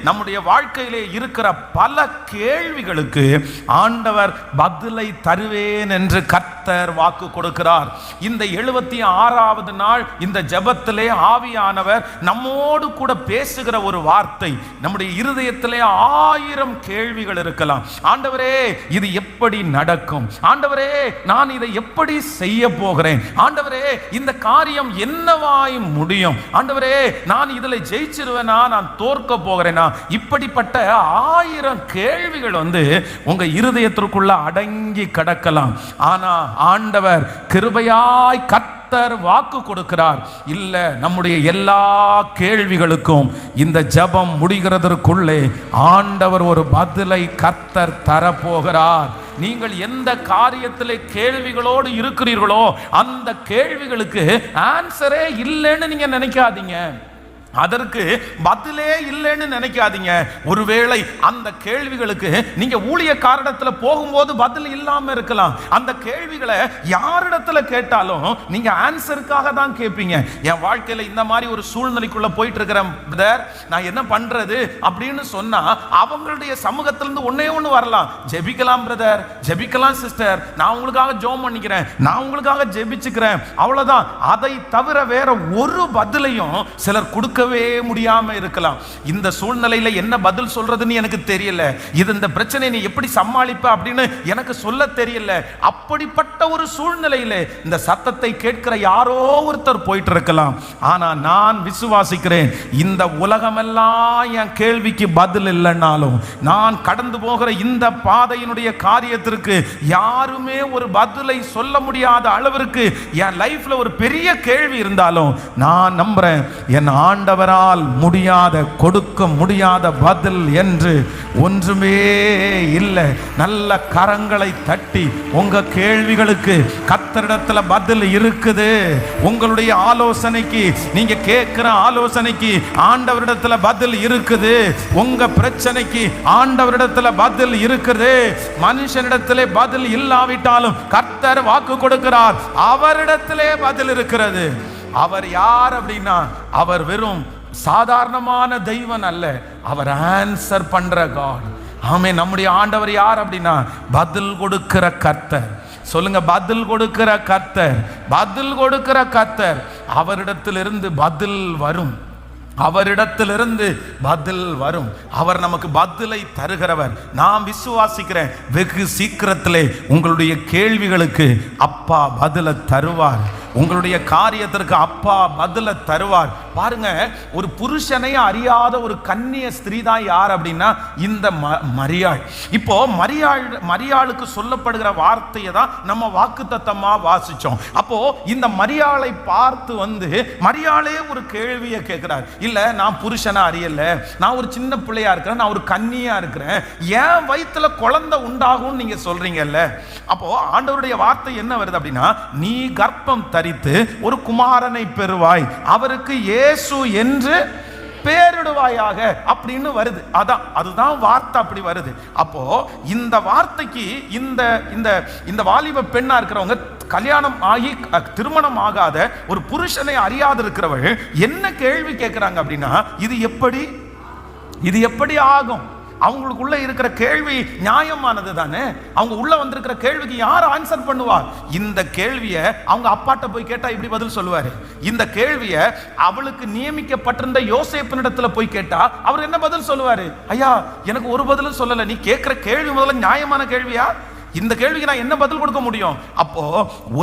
நம்முடைய வாழ்க்கையிலே இருக்கிற பல கேள்விகளுக்கு ஆண்டவர் பதிலை தருவேன் என்று கர்த்தர் வாக்கு கொடுக்கிறார். இந்த 76வது நாள் இந்த ஜெபத்திலே ஆவியானவர் நம்மோடு கூட பேசுகிற ஒரு வார்த்தை, நம்முடைய இருதயத்திலே 1000 கேள்விகள் இருக்கலாம். ஆண்டவரே இது எப்படி நடக்கும்? ஆண்டவரே நான் இதை எப்படி செய்ய போகிறேன்? ஆண்டவரே இந்த காரியம் என்னவாய் முடியும்? ஆண்டவரே நான் இதில் ஜெயிச்சிருவேனா, நான் தோற்க போகிறேனா? இப்படிப்பட்ட 1000 கேள்விகள் உங்க இருதயத்திற்குள்ள அடங்கி கிடக்கலாம். ஆனா ஆண்டவர் கிருபையாய் கர்த்தர் வாக்கு கொடுக்கிறார், இல்ல நம்முடைய எல்லா கேள்விகளுக்கும் இந்த ஜெபம் முடிகிறதற்குள்ளே ஆண்டவர் ஒரு பதிலை கர்த்தர் தரப்போகிறார். நீங்கள் எந்த காரியத்திலே கேள்விகளோடு இருக்கிறீர்களோ அந்த கேள்விகளுக்கு ஆன்சரே இல்லைன்னு நீங்க நினைக்காதீங்க, அதற்கு பதிலே இல்லைன்னு நினைக்காதீங்க. ஒருவேளை அந்த கேள்விகளுக்கு நீங்க ஊழியக்காரரிடத்துல போகும்போது பதில் இல்லாம இருக்கலாம். அந்த கேள்விகளை யாரிடத்துல கேட்டாலும் நீங்க ஆன்சருக்காக தான் கேட்பீங்க. என் வாழ்க்கையில இந்த மாதிரி ஒரு சூழ்நிலைக்குள்ள போயிட்டு இருக்கிறேன் பிரதர், நான் என்ன பண்றது அப்படின்னு சொன்னா அவங்களுடைய சமூகத்திலிருந்து ஒன்னே ஒன்று வரலாம், ஜெபிக்கலாம் பிரதர், ஜெபிக்கலாம் சிஸ்டர், நான் உங்களுக்காக ஜெபம் பண்ணிக்கிறேன், நான் உங்களுக்காக ஜெபிச்சுக்கிறேன், அவ்வளவுதான். அதை தவிர வேற ஒரு பதிலையும் சிலர் கொடுக்க முடியாம இருக்கலாம். இந்த சூழ்நிலையில என்ன பதில் சொல்றதுன்னு எனக்கு தெரியல, இந்த பிரச்சனை நீ எப்படி சமாளிப்ப அப்படின்னு எனக்கு சொல்ல தெரியல. அப்படிப்பட்ட ஒரு சூழ்நிலையில இந்த சத்தத்தை கேட்கிற யாரோ ஒருத்தர் போயிட்டு இருக்கலாம். ஆனா நான் விசுவாசிக்கிறேன், இந்த உலகமெல்லாம் என் கேள்விக்கு பதில் இல்லைன்னாலும், நான் கடந்து போகிற இந்த பாதையினுடைய காரியத்திற்கு யாருமே ஒரு பதிலை சொல்ல முடியாத அளவிற்கு என் லைஃப்ல ஒரு பெரிய கேள்வி இருந்தாலும் நான் நம்புறேன், என் ஆண்டவரால் முடியாத, கொடுக்க முடியாத பதில் என்று ஒன்றுமே இல்லை. நல்ல கரங்களை தட்டி உங்க கேள்விகளுக்கு கர்த்தரிடத்துல பதில் இருக்குது. உங்களுடைய ஆலோசனைக்கு, நீங்க கேட்கிற ஆலோசனைக்கு ஆண்டவரிடத்துல பதில் இருக்குது. உங்க பிரச்சனைக்கு ஆண்டவரிடத்துல பதில் இருக்குது. மனுஷனிடத்திலே பதில் இல்லாவிட்டாலும் கர்த்தர் வாக்கு கொடுக்கிறார், அவரிடத்திலே பதில் இருக்கிறது. அவர் யார் அப்படின்னா, அவர் வெறும் சாதாரணமான தெய்வன் அல்ல, அவர் ஆன்சர் பண்ற காட். ஆமே, நம்முடைய ஆண்டவர் யார் அப்படின்னா பதில் கொடுக்கிற கர்த்தர். சொல்லுங்க, பதில் கொடுக்கிற கர்த்தர், பதில் கொடுக்கிற கர்த்தர். அவரிடத்திலிருந்து பதில் வரும், அவரிடத்திலிருந்து பதில் வரும். அவர் நமக்கு பதிலை தருகிறவர். நான் விசுவாசிக்கிறேன், வெகு சீக்கிரத்திலே உங்களுடைய கேள்விகளுக்கு அப்பா பதிலை தருவார். உங்களுடைய காரியத்திற்கு அப்பா பதில தருவார். பாருங்க, ஒரு புருஷனை அறியாத ஒரு கன்னிய ஸ்திரீ தான் யார் அப்படின்னா இந்த மரியாள். இப்போ மரியாளுக்கு சொல்லப்படுகிற வார்த்தையை தான் நம்ம வாக்குத்தத்தமா வாசிச்சோம். அப்போ இந்த மரியாளை பார்த்து மரியாளே ஒரு கேள்வியை கேட்கிறார். இல்ல, நான் புருஷனை அறியல, நான் ஒரு சின்ன பிள்ளையா இருக்கிறேன், நான் ஒரு கன்னியா இருக்கிறேன், என் வயிற்றுல குழந்தை உண்டாகும் நீங்க சொல்றீங்கல்ல. அப்போ ஆண்டவருடைய வார்த்தை என்ன வருது அப்படின்னா, நீ கர்ப்பம் தரித்து ஒரு குமாரனை பெறுவாய், அவருக்கு இயேசு என்று பேரிடுவாயாக அப்படின்னு வருது. அதுதான் வார்த்தை, அப்படி வருது. அப்போ இந்த வார்த்தைக்கு இந்த வாலிப பெண்ணா இருக்கிறவங்க, கல்யாணம் ஆகி திருமணம் ஆகாத ஒரு புருஷனை அறியாது இருக்கிறவள் என்ன கேள்வி கேட்கிறாங்க அப்படின்னா, இது எப்படி ஆகும்? அவங்களுக்குள்ள இருக்கிற கேள்வி நியாயமானது தானே. அவங்க உள்ள வந்திருக்கிற கேள்விக்கு யார் ஆன்சர் பண்ணுவார்? இந்த கேள்வியை அவங்க அப்பாட்ட போய் கேட்டா இப்படி பதில் சொல்லுவாரு. இந்த கேள்வியை அவளுக்கு நியமிக்கப்பட்டிருந்த யோசேப்பினிடத்துல போய் கேட்டா அவர் என்ன பதில் சொல்லுவாரு? ஐயா, எனக்கு ஒரு பதிலும் சொல்லல, நீ கேட்கிற கேள்வி முதல்ல நியாயமான கேள்வியா? இந்த கேள்விக்கு நான் என்ன பதில் கொடுக்க முடியும்? அப்போ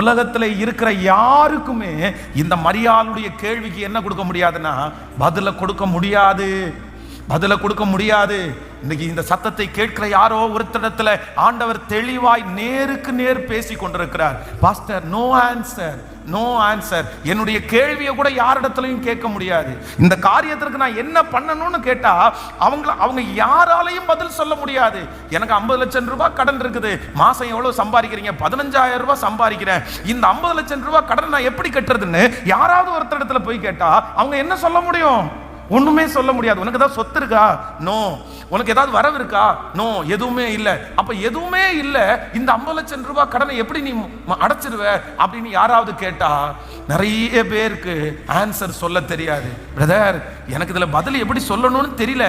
உலகத்துல இருக்கிற யாருக்குமே இந்த மரியாளுடைய கேள்விக்கு என்ன கொடுக்க முடியாதுன்னா பதில கொடுக்க முடியாது, பதில கொடுக்க முடியாது. இன்னைக்கு இந்த சத்தத்தை கேட்கிற யாரோ ஒருத்தரிடத்துல ஆண்டவர் தெளிவாய் நேருக்கு நேர் பேசி கொண்டிருக்கிறார். Pastor, no answer, no answer. என்னுடைய கேள்வியை கூட யாரிடத்துலையும் கேட்க முடியாது. இந்த காரியத்திற்கு நான் என்ன பண்ணணும்னு கேட்டா அவங்க யாராலையும் பதில் சொல்ல முடியாது. எனக்கு 50 லட்சம் ரூபாய் கடன் இருக்குது, மாசம் எவ்வளவு சம்பாதிக்கிறீங்க? 15,000 ரூபாய் சம்பாதிக்கிறேன், இந்த 50 லட்சம் ரூபாய் கடன் நான் எப்படி கட்டுறதுன்னு யாராவது ஒருத்தரிடத்துல போய் கேட்டா அவங்க என்ன சொல்ல முடியும்? ஒண்ணுமே சொல்ல முடியாது. உனக்கு ஏதாவது சொத்து இருக்கா? நோ. உனக்கு ஏதாவது வரவு இருக்கா? நோ, எதுவுமே இல்லை. அப்ப எதுவுமே இல்லை, இந்த 50 லட்சம் ரூபாய் கடனை எப்படி நீ அடைச்சிருவ அப்படின்னு யாராவது கேட்டா நிறைய பேருக்கு ஆன்சர் சொல்ல தெரியாது. பிரதர், எனக்கு இதுல பதில் எப்படி சொல்லணும்னு தெரியல,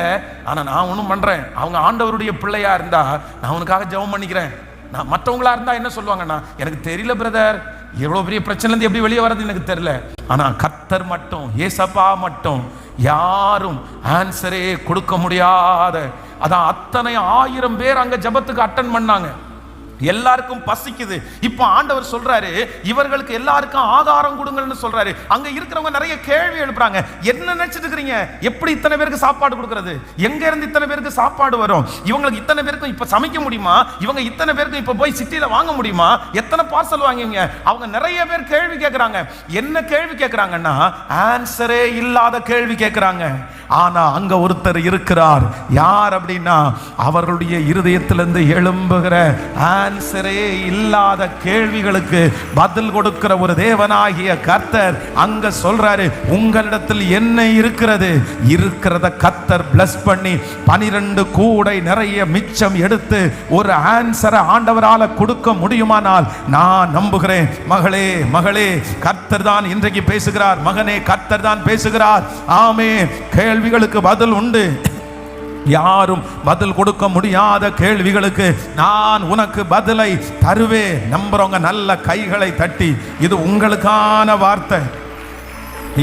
ஆனா நான் ஒன்றும் பண்றேன். அவங்க ஆண்டவருடைய பிள்ளையா இருந்தா நான் உனக்காக ஜெபம் பண்ணிக்கிறேன். நான் மற்றவங்களா இருந்தா என்ன சொல்லுவாங்கன்னா, எனக்கு தெரியல பிரதர், எவ்வளவு பெரிய பிரச்சனை இருந்து எப்படி வெளியே வர்றது எனக்கு தெரியல. ஆனா கர்த்தர் மட்டும், ஏசப்பா மட்டும் யாரும் ஆன்சரே கொடுக்க முடியாத, அதான் அத்தனை 1000 பேர் அங்க ஜெபத்துக்கு அட்டெண்ட் பண்ணாங்க. எல்லாருக்கும் பசிக்குது. இப்ப ஆண்டவர் சொல்றாரு, இவர்களுக்கு எல்லாருக்கும் ஆகாரம் கொடுங்கன்னு சொல்றாரு. அங்க இருக்கிறவங்க நிறைய கேள்வி எழுப்புறாங்க. என்ன நினைச்சிட்டு இருக்கீங்க? எப்படி இத்தனை பேருக்கு சாப்பாடு கொடுக்கிறது? எங்க இருந்து இத்தனை பேருக்கு சாப்பாடு வரும்? இவங்களுக்கு இத்தனை பேருக்கு இப்ப சமைக்க முடியுமா? இவங்க இத்தனை பேருக்கு இப்ப போய் சிட்டில வாங்க முடியுமா? எத்தனை பார்சல் வாங்குவீங்க? அவங்க நிறைய பேர் கேள்வி கேட்கிறாங்க. என்ன கேள்வி கேட்கிறாங்கன்னா, ஆன்சரே இல்லாத கேள்வி கேட்கிறாங்க. ஆனா அங்க ஒருத்தர் இருக்கிறார். யார் அப்படின்னா, அவர்களுடைய இருதயத்திலிருந்து எழும்புகிற ஆன்சரே இல்லாத கேள்விகளுக்கு பதில் கொடுக்கிற ஒரு தேவனாகிய கர்த்தர் அங்க சொல்றாரு, உங்களிடத்தில் என்ன இருக்கிறது? இருக்கிறத கர்த்தர் பிளஸ் பண்ணி 12 கூடை நிறைய மிச்சம் எடுத்து ஒரு ஆன்சரை ஆண்டவரால கொடுக்க முடியுமானால் நான் நம்புகிறேன். மகளே, மகளே, கர்த்தர் தான் இன்றைக்கு பேசுகிறார். மகனே, கர்த்தர் தான் பேசுகிறார். ஆமென். கேள்விகளுக்கு பதில் உண்டு. யாரும் பதில் கொடுக்க முடியாத கேள்விகளுக்கு நான் உனக்கு பதிலை தருவேன். நம்புறவங்க நல்ல கைகளை தட்டி, இது உங்களுக்கான வார்த்தை,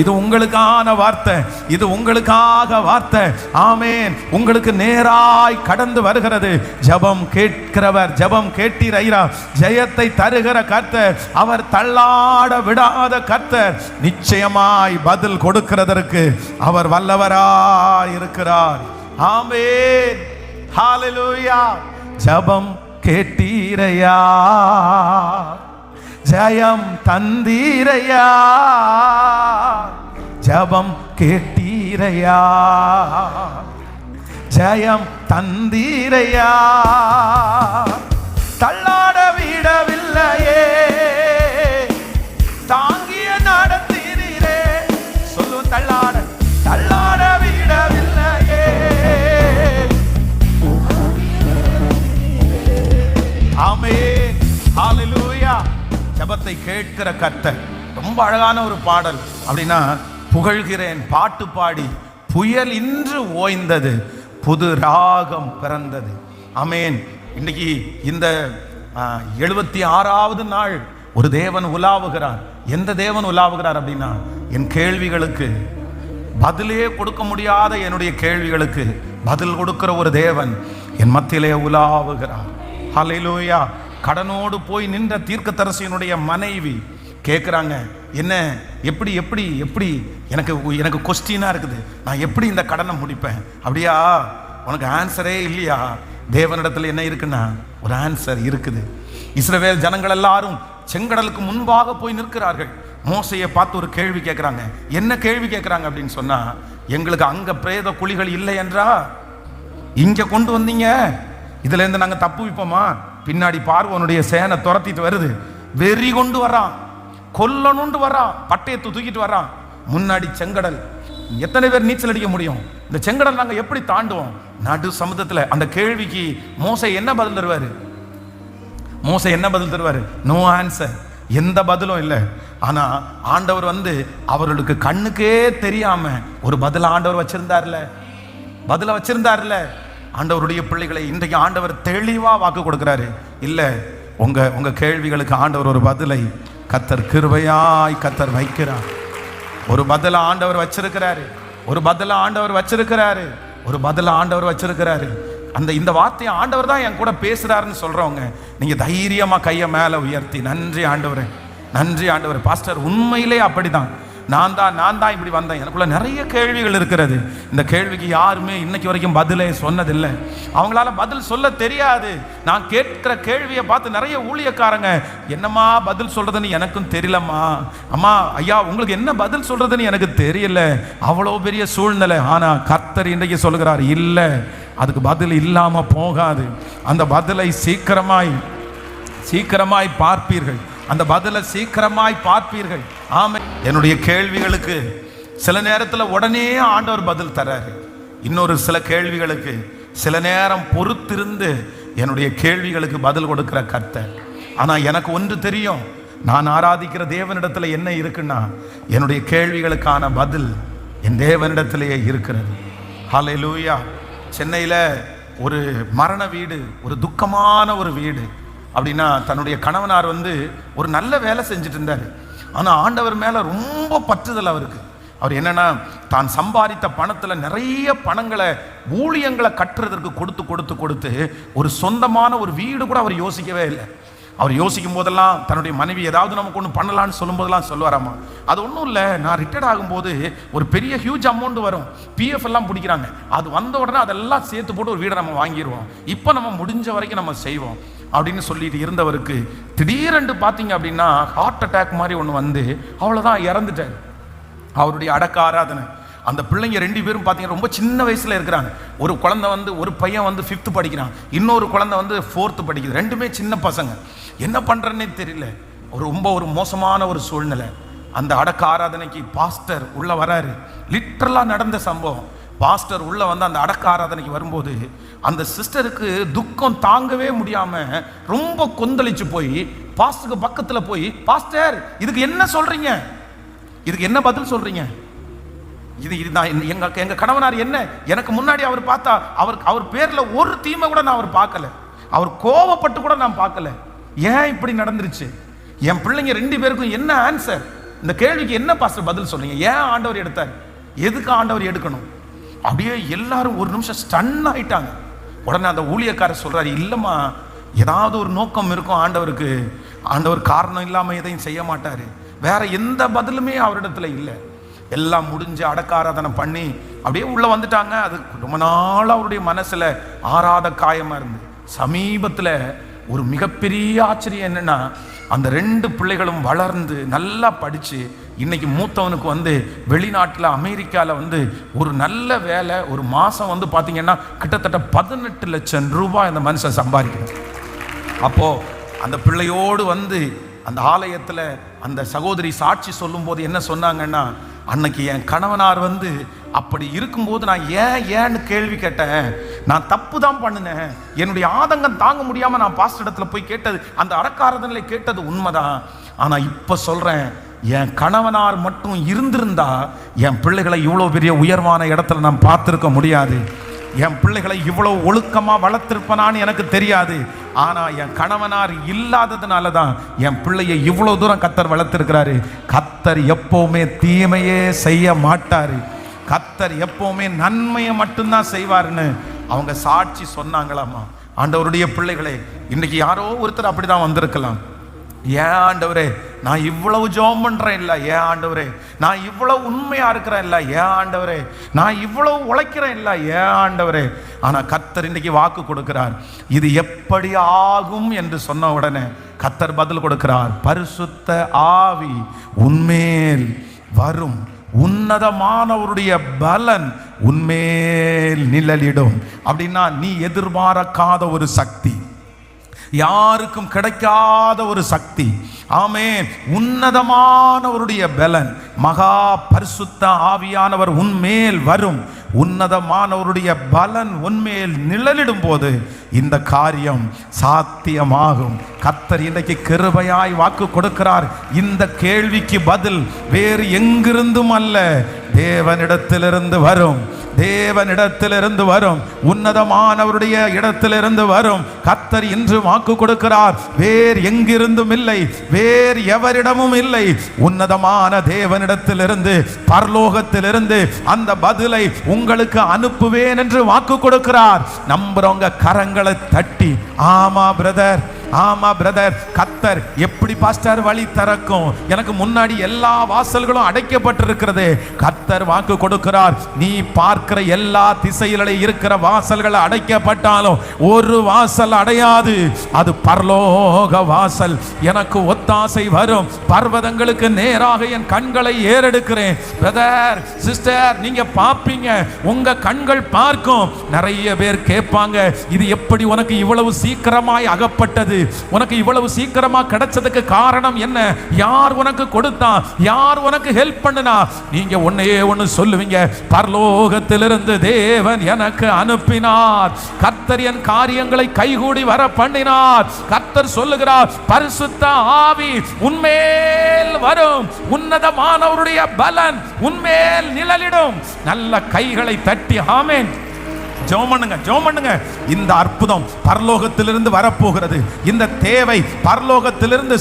இது உங்களுக்கான வார்த்தை, இது உங்களுக்காக வார்த்தை. ஆமென். உங்களுக்கு நேராய் கடந்து வருகிறது. ஜெபம் கேட்கிறவர், ஜெபம் கேட்டீர் ஐயா, ஜெயத்தை தருகிற கர்த்தர், அவர் தள்ளாட விடாத கர்த்தர். நிச்சயமாய் பதில் கொடுக்கிறதற்கு அவர் வல்லவராய் இருக்கிறார். ஆமென். ஹalleluya. ஜெபம் கேட்டீரையா, ஜெயம் தந்தீரையா. ஜெபம் கேட்டீரையா, ஜெயம் தந்தீரையா. தள்ளாட விடவில்லையே, தாங்கிய நடத்தினீரே. சொல்லு, தள்ளாட தள்ளாட விடவில்லையே. ஆமென். ஹalleluya. ஜெபத்தை கேட்கிற கர்த்தர். ரொம்ப அழகான ஒரு பாடல். அப்படின்னா, புகழ்கிறேன் பாட்டு பாடி புயல் இன்று ஓய்ந்தது, புது ராகம் பிறந்தது. ஆமென். இன்னைக்கு இந்த 76வது நாள் ஒரு தேவன் உலாவுகிறார். எந்த தேவன் உலாவுகிறார் அப்படின்னா, என் கேள்விகளுக்கு பதிலே கொடுக்க முடியாத என்னுடைய கேள்விகளுக்கு பதில் கொடுக்கிற ஒரு தேவன் என் மத்தியிலே உலாவுகிறார். ஹல்லேலூயா. கடனோடு போய் நின்ற தீர்க்கதரிசியினுடைய மனைவி கேட்குறாங்க, என்ன, எப்படி எப்படி எப்படி எனக்கு கொஸ்டினா இருக்குது, நான் எப்படி இந்த கடனை முடிப்பேன்? அப்படியா, உனக்கு ஆன்சரே இல்லையா? தேவனிடத்தில் என்ன இருக்குன்னா ஒரு ஆன்சர் இருக்குது. இஸ்ரவேல் ஜனங்கள் எல்லாரும் செங்கடலுக்கு முன்பாக போய் நிற்கிறார்கள். மோசையை பார்த்து ஒரு கேள்வி கேட்குறாங்க. என்ன கேள்வி கேட்குறாங்க அப்படின்னு சொன்னா, எங்களுக்கு அங்க பிரேத குழிகள் இல்லை என்றா இங்க கொண்டு வந்தீங்க, இதுல இருந்து நாங்க தப்பு வைப்போமா? பின்னாடி பார்வோனுடைய சேனை துரத்திட்டு வருது, வெறி கொண்டு வர்றான், கொல்லணுண்டு வர்றான், பட்டயத்தை தூக்கிட்டு வர்றான். முன்னாடி செங்கடல், எத்தனை பேர் நீச்சல் அடிக்க முடியும்? இந்த செங்கடல் நாங்க எப்படி தாண்டுவோம்? நடு சமுத்திரத்துல. அந்த கேள்விக்கு மோசே என்ன பதில் தருவாரு? மோசே என்ன பதில் தருவாரு? நோ ஆன்சர், எந்த பதிலும் இல்லை. ஆனா ஆண்டவர் அவர்களுக்கு கண்ணுக்கே தெரியாம ஒரு பதில் ஆண்டவர் வச்சிருந்தார்ல, பதில வச்சிருந்தார்ல. ஆண்டவருடைய பிள்ளைகளை இன்றைக்கு ஆண்டவர் தெளிவா வாக்கு கொடுக்கிறாரு. இல்ல, உங்க கேள்விகளுக்கு ஆண்டவர் ஒரு பதிலை கர்த்தர் கிருபையாய் கர்த்தர் வைக்கிறார். ஒரு பதில ஆண்டவர் வச்சிருக்கிறாரு, ஒரு பதில ஆண்டவர் வச்சிருக்கிறாரு, ஒரு பதில ஆண்டவர் வச்சிருக்கிறாரு. இந்த வார்த்தையை ஆண்டவர் தான் என் கூட பேசுறாருன்னு சொல்றவங்க, நீங்க தைரியமா கையை மேல உயர்த்தி, நன்றி ஆண்டவரே, நன்றி ஆண்டவரே. பாஸ்டர், உண்மையிலே அப்படிதான், நான் தான் இப்படி வந்தேன், எனக்குள்ள நிறைய கேள்விகள் இருக்கிறது. இந்த கேள்விக்கு யாருமே இன்னைக்கு வரைக்கும் பதிலே சொன்னதில்லை. அவங்களால பதில் சொல்ல தெரியாது. நான் கேட்கிற கேள்வியை பார்த்து நிறைய ஊழியக்காரங்க, என்னம்மா பதில் சொல்றதுன்னு எனக்கும் தெரியலம்மா, அம்மா ஐயா உங்களுக்கு என்ன பதில் சொல்றதுன்னு எனக்கு தெரியல, அவ்வளோ பெரிய சூழ்நிலை. ஆனா கர்த்தர் இன்றைக்கு சொல்லுகிறார், இல்லை, அதுக்கு பதில் இல்லாம போகாது. அந்த பதிலை சீக்கிரமாய் பார்ப்பீர்கள், அந்த பதிலை சீக்கிரமாய் பார்ப்பீர்கள். ஆமென். என்னுடைய கேள்விகளுக்கு சில நேரத்தில் உடனே ஆண்டவர் பதில் தர்றாரு. இன்னொரு சில கேள்விகளுக்கு சில நேரம் பொறுத்திருந்து என்னுடைய கேள்விகளுக்கு பதில் கொடுக்கிற கர்த்தர். ஆனால் எனக்கு ஒன்று தெரியும், நான் ஆராதிக்கிற தேவனிடத்தில் என்ன இருக்குன்னா, என்னுடைய கேள்விகளுக்கான பதில் என் தேவனிடத்திலேயே இருக்கிறது. ஹல்லேலூயா. சென்னையில் ஒரு மரண வீடு, ஒரு துக்கமான ஒரு வீடு. அப்படின்னா தன்னுடைய கணவனார் ஒரு நல்ல வேலை செஞ்சுட்டு இருந்தார். ஆனால் ஆண்டவர் மேலே ரொம்ப பற்றுதல் அவருக்கு. அவர் என்னன்னா, தான் சம்பாதித்த பணத்தில் நிறைய பணங்களை ஊழியங்களை கட்டுறதற்கு கொடுத்து கொடுத்து கொடுத்து ஒரு சொந்தமான ஒரு வீடு கூட அவர் யோசிக்கவே இல்லை. அவர் யோசிக்கும் போதெல்லாம் தன்னுடைய மனைவி ஏதாவது நமக்கு ஒன்று பண்ணலான்னு சொல்லும் போதெல்லாம் சொல்லுவாராமா, அது ஒன்றும் இல்லை, நான் ரிட்டையர்ட் ஆகும்போது ஒரு பெரிய ஹியூஜ் அமௌண்ட் வரும், பிஎஃப் எல்லாம் பிடிக்கிறாங்க, அது வந்த உடனே அதெல்லாம் சேர்த்து போட்டு ஒரு வீடை நம்ம வாங்கிடுவோம், இப்போ நம்ம முடிஞ்ச வரைக்கும் நம்ம செய்வோம் அப்படின்னு சொல்லிட்டு இருந்தவருக்கு திடீரென்று பார்த்தீங்க அப்படின்னா ஹார்ட் அட்டாக் மாதிரி ஒன்று அவ்வளோதான் இறந்துட்டார். அவருடைய அடக்க ஆராதனை. அந்த பிள்ளைங்க 2 பேரும் பார்த்தீங்கன்னா ரொம்ப சின்ன வயசில் இருக்கிறாங்க. ஒரு குழந்தை ஒரு பையன் 5th படிக்கிறான், இன்னொரு குழந்தை 4th படிக்குது. 2மே சின்ன பசங்க. என்ன பண்ணுறன்னே தெரியல. ரொம்ப மோசமான ஒரு சூழ்நிலை. அந்த அடக்க ஆராதனைக்கு பாஸ்டர் உள்ள வராரு. லிட்டரலாக நடந்த சம்பவம். பாஸ்டர் உள்ள அந்த அடக்க ஆராதனைக்கு வரும்போது அந்த சிஸ்டருக்கு துக்கம் தாங்கவே முடியாம ரொம்ப கொந்தளிச்சு போய் பாஸ்டருக்கு பக்கத்தில் போய், பாஸ்டர் இதுக்கு என்ன சொல்றீங்க, இதுக்கு என்ன பதில் சொல்றீங்க, இதுதான் எங்க கணவனார் என்ன, எனக்கு முன்னாடி அவர் பார்த்தா அவர் பேர்ல ஒரு தீமை கூட நான் அவர் பார்க்கல, அவர் கோவப்பட்டு கூட நான் பார்க்கல, ஏன் இப்படி நடந்துருச்சு, என் பிள்ளைங்க 2 பேருக்கும் என்ன ஆன்சர், இந்த கேள்விக்கு என்ன பாஸ்டர் பதில் சொல்றீங்க, ஏன் ஆண்டவர் எடுத்தார், எதுக்கு ஆண்டவர் எடுக்கணும். அப்படியே எல்லாரும் ஒரு நிமிஷம் ஸ்டன் ஆயிட்டாங்க. உடனே அந்த ஊழியக்காரர் சொல்றாரு, இல்லம்மா ஏதாவது ஒரு நோக்கம் இருக்கும் ஆண்டவருக்கு, ஆண்டவர் காரணம் இல்லாம எதையும் செய்ய மாட்டாரு, வேற எந்த பதிலுமே அவரிடத்துல இல்லை. எல்லாம் முடிஞ்சு அடக்க ஆராதனை பண்ணி அப்படியே உள்ள வந்துட்டாங்க. அது ரொம்ப நாள் அவருடைய மனசுல ஆறாத காயமா இருந்து, சமீபத்துல ஒரு மிகப்பெரிய ஆச்சரியம் என்னன்னா, அந்த 2 பிள்ளைகளும் வளர்ந்து நல்லா படிச்சு இன்னைக்கு மூத்தவனுக்கு வெளிநாட்டில் அமெரிக்காவில் ஒரு நல்ல வேலை, ஒரு மாதம் பார்த்தீங்கன்னா கிட்டத்தட்ட 18 லட்சம் ரூபாய் அந்த மனுஷன் சம்பாதிக்கணும். அப்போ அந்த பிள்ளையோடு அந்த ஆலயத்தில் அந்த சகோதரி சாட்சி சொல்லும் போது என்ன சொன்னாங்கன்னா, அன்னைக்கு என் கணவனார் அப்படி இருக்கும்போது நான் ஏன்னு கேள்வி கேட்டேன், நான் தப்பு தான் பண்ணினேன், என்னுடைய ஆதங்கம் தாங்க முடியாம நான் பாஸ்டர் இடத்துல போய் கேட்டது, அந்த அடக்காரதனை கேட்டது உண்மைதான். ஆனா இப்ப சொல்றேன், என் கணவனார் மட்டும் இருந்திருந்தா என் பிள்ளைகளை இவ்வளவு பெரிய உயர்வான இடத்துல நான் பார்த்திருக்க முடியாது, என் பிள்ளைகளை இவ்வளவு ஒழுக்கமா வளர்த்திருப்பனான்னு எனக்கு தெரியாது. ஆனா என் கணவனார் இல்லாததுனால தான் என் பிள்ளையை இவ்வளவு தூரம் கர்த்தர் வளர்த்திருக்கிறாரு. கர்த்தர் எப்பவுமே தீமையே செய்ய மாட்டாரு, கர்த்தர் எப்பவுமே நன்மையை மட்டும்தான் செய்வாருன்னு அவங்க சாட்சி சொன்னாங்களாமா. ஆண்டவருடைய பிள்ளைகளே, இன்னைக்கு யாரோ ஒருத்தர் அப்படிதான் வந்திருக்கலாம். ஏன் ஆண்டவரே நான் இவ்வளவு ஜெபம் பண்றேன் இல்ல, ஏன் ஆண்டவரே நான் இவ்வளவு உண்மையா இருக்கிறேன் இல்ல, ஏன் ஆண்டவரே நான் இவ்வளவு உழைக்கிறேன் இல்ல, ஏன் ஆண்டவரே. ஆனா கர்த்தர் இன்னைக்கு வாக்கு கொடுக்கிறார், இது எப்படி ஆகும் என்று சொன்ன உடனே கர்த்தர் பதில் கொடுக்கிறார், பரிசுத்த ஆவி உன்மேல் வரும், உன்னதமானவருடைய பலன் உன்மேல் நிழலிடும். அப்படின்னா நீ எதிர்பார்க்காத ஒரு சக்தி, யாருக்கும் கிடைக்காத ஒரு சக்தி, ஆமென், உன்னதமானவருடைய பலன், மகா பரிசுத்த ஆவியானவர் உன்மேல் வரும், உன்னதமானவருடைய பலன் உன்மேல் நிழலிடும் போது இந்த காரியம் சாத்தியமாகும். கர்த்தர் இன்றைக்கு கிருபையாய் வாக்கு கொடுக்கிறார். இந்த கேள்விக்கு பதில் வேறு எங்கிருந்தும் அல்ல, தேவனிடத்திலிருந்து வரும், தேவனிடத்திலிருந்து வரும், உன்னதமானவருடைய இடத்திலிருந்து வரும். கர்த்தர் இன்று வாக்கு கொடுக்கிறார், வேறு எங்கிருந்தும் இல்லை, வேறு எவரிடமும் இல்லை, உன்னதமான தேவனிடத்திலிருந்து, பரலோகத்திலிருந்து அந்த பதிலை உங்களுக்கு அனுப்புவேன் என்று வாக்கு கொடுக்கிறார். நம்புறவங்க கரங்களை தட்டி ஆமா பிரதர், ஆமா பிரதர், கர்த்தர் எப்படி பாஸ்டர் வழி திறக்கும், எனக்கு முன்னாடி எல்லா வாசல்களும் அடைக்கப்பட்டிருக்கிறது, கர்த்தர் வாக்கு கொடுக்கிறார், நீ பார்க்கிற எல்லா திசையிலே இருக்கிற வாசல்கள் அடைக்கப்பட்டாலும் ஒரு வாசல் அடையாது, அது பரலோக வாசல். எனக்கு ஒத்தாசை வரும், பர்வதங்களுக்கு நேராக என் கண்களை ஏறெடுக்கிறேன். பிரதர் சிஸ்டர், நீங்க பார்ப்பீங்க, உங்க கண்கள் பார்க்கும். நிறைய பேர் கேட்பாங்க, இது எப்படி உனக்கு இவ்வளவு சீக்கிரமாய் அகப்பட்டது, வருகிறது. உனக்கு இவ்வளவு சீக்கிரமா கிடைச்சதுக்கு காரணம் என்ன? யார் உனக்கு கொடுத்தா? யார் உனக்கு ஹெல்ப் பண்ணுனா? நீங்க ஒன்னையே ஒன்னு சொல்லுவீங்க, பரலோகத்திலிருந்து தேவன் எனக்கு அனுப்பினார். கர்த்தர் என் காரியங்களை கைகூடி வர பண்ணினார். கர்த்தர் சொல்லுகிறார், பரிசுத்த ஆவி உன்மேல் வரும், உன்னதமானவருடைய பலன் உன்மேல் நிழலிடும். நல்ல கைகளை தட்டி ஆமென் ஜெபம் பண்ணுங்க, ஜெபம் பண்ணுங்க. இந்த அற்புதம் பரலோகத்திலிருந்து வரப்போகிறது. இந்த தேவை பரலோகத்திலிருந்து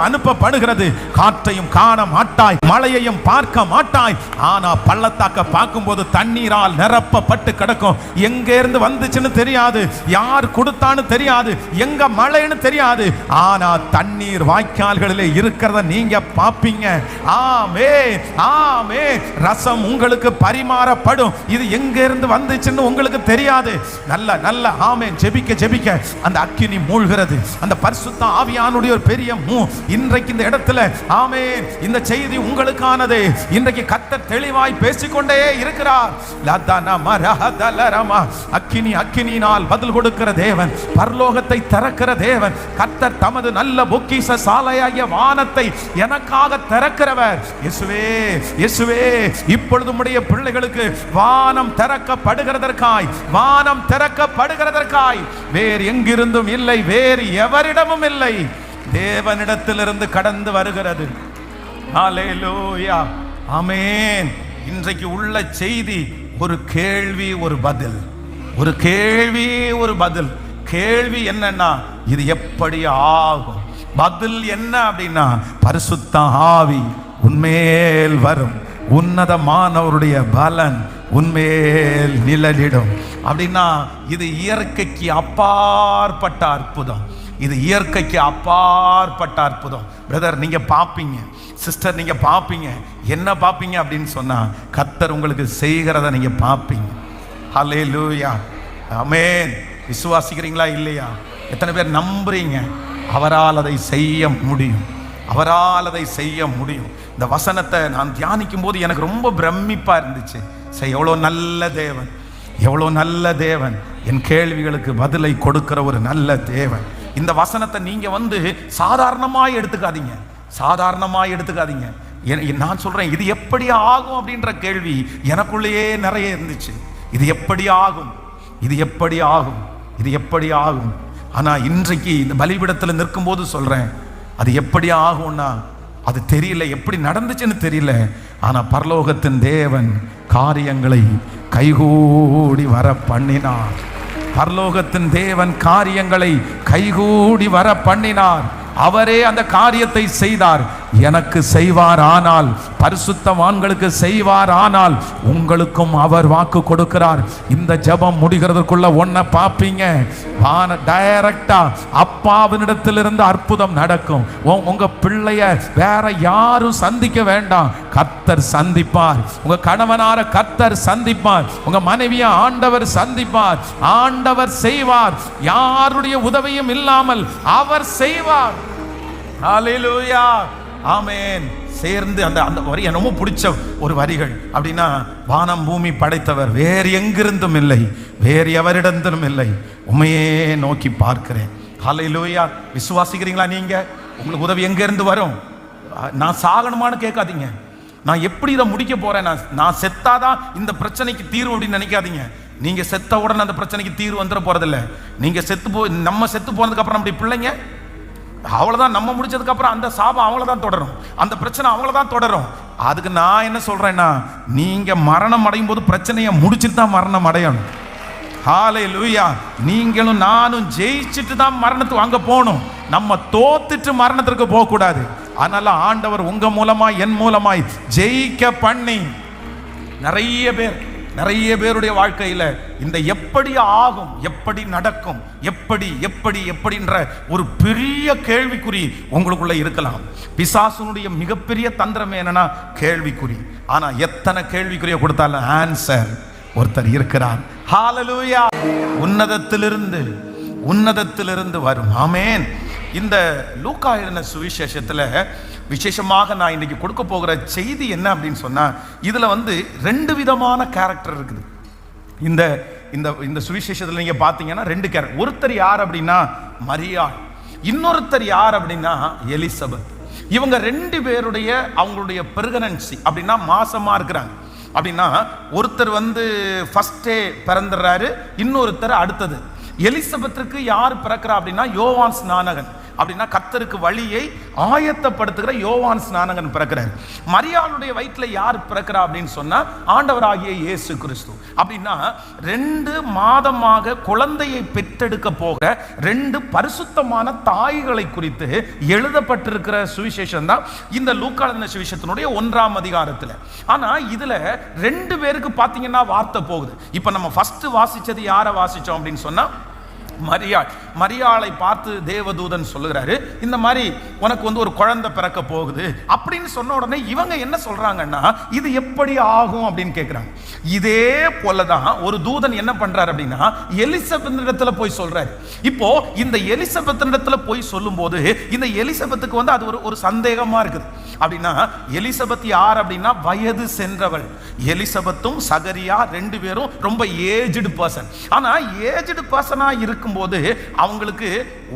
அனுப்பப்படுகிறது. காற்றையும் காண மாட்டாய், மழையையும் பார்க்க மாட்டாய். ஆனா பள்ளத்தாக்க பார்க்கும்போது தண்ணீரால் நிரப்பப்பட்டு கிடக்கும். எங்க இருந்து வந்துச்சுன்னு தெரியாது, யார் கொடுத்தான்னு தெரியாது, எங்க மழைன்னு தெரியாது. ஆனா தண்ணீர் வாய்க்கால்களிலே இருக்கிறத நீங்க பாப்பீங்க. ஆமே ஆமே. ரசம் உங்களுக்கு பரிமாறப்படும். இது எங்க இருந்து வந்துச்சுன்னு உங்களுக்கு தெரியாது. நல்ல நல்ல ஆமென். ஜெபிக்க ஜெபிக்க அந்த அக்கினி மூழ்கிறது. அந்த பரிசுத்த ஆவியானுடைய ஒரு பெரிய இன்றைக்கு இந்த இடத்துல ஆமென். இந்த செய்தி உங்களுக்கானது. இன்றைக்கு கர்த்தர் தெளிவாய் பேசிக்கொண்டே இருக்கிறார். அக்கினி அக்கினியினால் பதில் கொடுக்கிற தேவன், பரலோகத்தை திறக்கிற தேவன். கர்த்தர் தமது நல்ல பொக்கிஷ சாலையாகிய வானத்தை எனக்காக திறக்கிறவர். இயேசுவே இயேசுவே, இப்பொழுது உம்முடைய பிள்ளைகளுக்கு வானம் திறக்கப்படுகிறதற்காய், வானம் திறக்கப்படுகிறதற்காய் வேறு எங்கிருந்தும் இல்லை, வேறு எவரிடமும் இல்லை, தேவனிடத்திலிருந்து கடந்து வருகிறது. ஹல்லேலூயா ஆமென். இன்றைக்கு உள்ள செய்தி ஒரு கேள்வி ஒரு பதில், ஒரு கேள்வி ஒரு பதில். கேள்வி என்னன்னா, இது எப்படி ஆகும்? பதில் என்ன அப்படின்னா, பரிசுத்த ஆவி உன்மேல் வரும், உன்னதமானவருடைய பலன் உன்மேல் நிழலிடும். அப்படின்னா இது இயற்கைக்கு அப்பாற்பட்ட அற்புதம். இது இயற்கைக்கு அப்பாற்பட்ட அற்புதம். பிரதர் நீங்க பாப்பீங்க, சிஸ்டர் நீங்க பாப்பீங்க. என்ன பாப்பீங்க அப்படின்னு சொன்னா, கர்த்தர் உங்களுக்கு செய்கிறத நீங்க பாப்பீங்க. ஹல்லேலூயா ஆமென். விசுவாசிக்கிறீங்களா இல்லையா? எத்தனை பேர் நம்புறீங்க அவரால் அதை செய்ய முடியும்? அவரால் அதை செய்ய முடியும். இந்த வசனத்தை நான் தியானிக்கும் போது எனக்கு ரொம்ப பிரமிப்பா இருந்துச்சு. எவ்வளோ நல்ல தேவன், எவ்வளோ நல்ல தேவன், என் கேள்விகளுக்கு பதிலை கொடுக்கிற ஒரு நல்ல தேவன். இந்த வசனத்தை நீங்க சாதாரணமாய் எடுத்துக்காதீங்க, சாதாரணமாய் எடுத்துக்காதீங்க. நான் சொல்றேன், இது எப்படி ஆகும் அப்படின்ற கேள்வி எனக்குள்ளேயே நிறைய இருந்துச்சு. இது எப்படி ஆகும், இது எப்படி ஆகும், இது எப்படி ஆகும்? ஆனா இன்றைக்கு இந்த பலிபீடத்தில் நிற்கும் போது சொல்றேன், அது எப்படி ஆகும்னா அது தெரியல, எப்படி நடந்துச்சுன்னு தெரியல. ஆனா பரலோகத்தின் தேவன் காரியங்களை கைகூடி வர பண்ணினார். பரலோகத்தின் தேவன் காரியங்களை கைகூடி வர பண்ணினார். அவரே அந்த காரியத்தை செய்தார். எனக்கு செய்வார் ஆனால், பரிசுத்தவான்களுக்கு செய்வார் ஆனால், உங்களுக்கும் அவர் வாக்கு கொடுக்கிறார். இந்த ஜெபம் முடிகிறதுக்குள்ள ஒன்ன பாப்பீங்க, டைரக்டா அப்பாவினிடத்திலிருந்து அற்புதம் நடக்கும். உங்க பிள்ளைய வேற யாரும் சந்திக்க வேண்டாம், கர்த்தர் சந்திப்பார். உங்க கணவனார கர்த்தர் சந்திப்பார், உங்க மனைவிய ஆண்டவர் சந்திப்பார். ஆண்டவர் செய்வார், யாருடைய உதவியும் இல்லாமல் அவர் செய்வார். ஹல்லேலூயா ஆமென். சேர்ந்து அந்த அந்த வரி என்னமோ பிடிச்ச ஒரு வரிகள். அப்படின்னா, வானம் பூமி படைத்தவர் வேறு எங்கிருந்தும் இல்லை, வேறு எவரிடத்திலும் இல்லை, உண்மையே நோக்கி பார்க்கிறேன். ஹல்லேலூயா. விசுவாசிக்கிறீங்களா நீங்க? உங்களுக்கு உதவி எங்க இருந்து வரும்? நான் சாகணுமான்னு கேட்காதீங்க, நான் எப்படி இதை முடிக்க போறேன், நான் செத்தாதான் இந்த பிரச்சனைக்கு தீர்வு அப்படின்னு நினைக்காதீங்க. நீங்க செத்த உடனே அந்த பிரச்சனைக்கு தீர்வு வந்துட போறதில்லை. நீங்க நம்ம செத்து போனதுக்கு அப்புறம் அப்படி பிள்ளைங்க அவ்வளவுதான், நம்ம முடிச்சதுக்கு அப்புறம் அந்த சாபம் அவங்களதான் தொடரும், அந்த பிரச்சனை அவங்களதான் தொடரும். அதுக்கு நான் என்ன சொல்றேன்னா, நீங்க மரணம் அடையும் போது பிரச்சனையை முடிச்சுட்டு தான் மரணம் அடையணும். ஹல்லேலூயா. நீங்களும் நானும் ஜெயிச்சுட்டு தான் மரணத்துக்கு அங்க போகணும். நம்ம தோத்துட்டு மரணத்திற்கு போக கூடாது. அதனால ஆண்டவர் உங்க மூலமாய் என் மூலமாய் ஜெயிக்க பண்ணி நிறைய பேருடைய வாழ்க்கையில இந்த எப்படி ஆகும், எப்படி நடக்கும், எப்படி எப்படி எப்படின்ற ஒரு பெரிய கேள்விக்குறி உங்களுக்குள்ள இருக்கலாம். பிசாசுனுடைய மிகப்பெரிய தந்திரம் என்னன்னா கேள்விக்குறி. ஆனா எத்தனை கேள்விக்குறிய கொடுத்தாலும் ஆன்சர் ஒருத்தர் இருக்கிறார். ஹல்லேலூயா. உன்னதத்திலிருந்து வரும். ஆமென். இந்த லூக்கா எழுதின சுவிசேஷத்துல விசேஷமாக நான் இன்னைக்கு கொடுக்க போகிற செய்தி என்ன அப்படின்னு சொன்னா, இதுல 2 விதமான கேரக்டர் இருக்குது. இந்த இந்த இந்த சுவிசேஷத்துல நீங்க பாத்தீங்கன்னா 2 கேரக்டர். ஒருத்தர் யார் அப்படின்னா மரியாள். இன்னொருத்தர் யார் அப்படின்னா எலிசபெத். இவங்க 2 பேருடைய அவங்களுடைய பிரெக்னன்சி அப்படின்னா மாசமா இருக்கிறாங்க. அப்படின்னா ஒருத்தர் ஃபர்ஸ்டே பிறந்துடுறாரு, இன்னொருத்தர் அடுத்தது. எலிசபெத்துக்கு யார் பிறக்கிறா அப்படின்னா யோவான் ஸ்நானகன், அப்படின்னா கர்த்தருக்கு வழியை ஆயத்தப்படுத்துகிற யோவான் ஸ்நானகன் பிறக்கிறார். மரியாளுடைய வயிற்றுல யார் பிறக்கிறா அப்படின்னு சொன்னா ஆண்டவராகிய இயேசு கிறிஸ்து. அப்படின்னா 2 மாதமாக குழந்தையை பெற்றெடுக்க போக 2 பரிசுத்தமான தாய்களை குறித்து எழுதப்பட்டிருக்கிற சுவிசேஷம் தான் இந்த லூக்கா எழுதின சுவிசேஷத்தினுடைய 1ஆம் அதிகாரத்தில். ஆனா இதுல 2 பேருக்கு பாத்தீங்கன்னா வார்த்தை போகுது. இப்ப நம்ம ஃபர்ஸ்ட் வாசிச்சது யாரை வாசிச்சோம் அப்படின்னு சொன்னா மரியாளை பார்த்து தேவதூதன் சொல்லுகிறாரு, இந்த மாதிரி உனக்கு ஒரு குழந்தை பிறக்க போகுது அப்படின்னு சொன்ன உடனே இவங்க என்ன சொல்றாங்கன்னா இது எப்படி ஆகும் அப்படின்னு கேட்கிறாங்க. இதே போலதான் ஒரு தூதன் என்ன பண்றாரு அப்படின்னா எலிசபெத்தினிடத்துல போய் சொல்றாரு. இப்போ இந்த எலிசபெத்தினிடத்துல போய் சொல்லும் போது இந்த எலிசபெத்துக்கு அது ஒரு சந்தேகமா இருக்குது. அப்படின்னா எலிசபெத் யார் அப்படின்னா வயது சென்றவள். எலிசபெத்தும் சகரியா 2 பேரும் ரொம்ப ஏஜ்டு பர்சன். ஆனா ஏஜ்டு பர்சனா இருக்கும்போது அவங்களுக்கு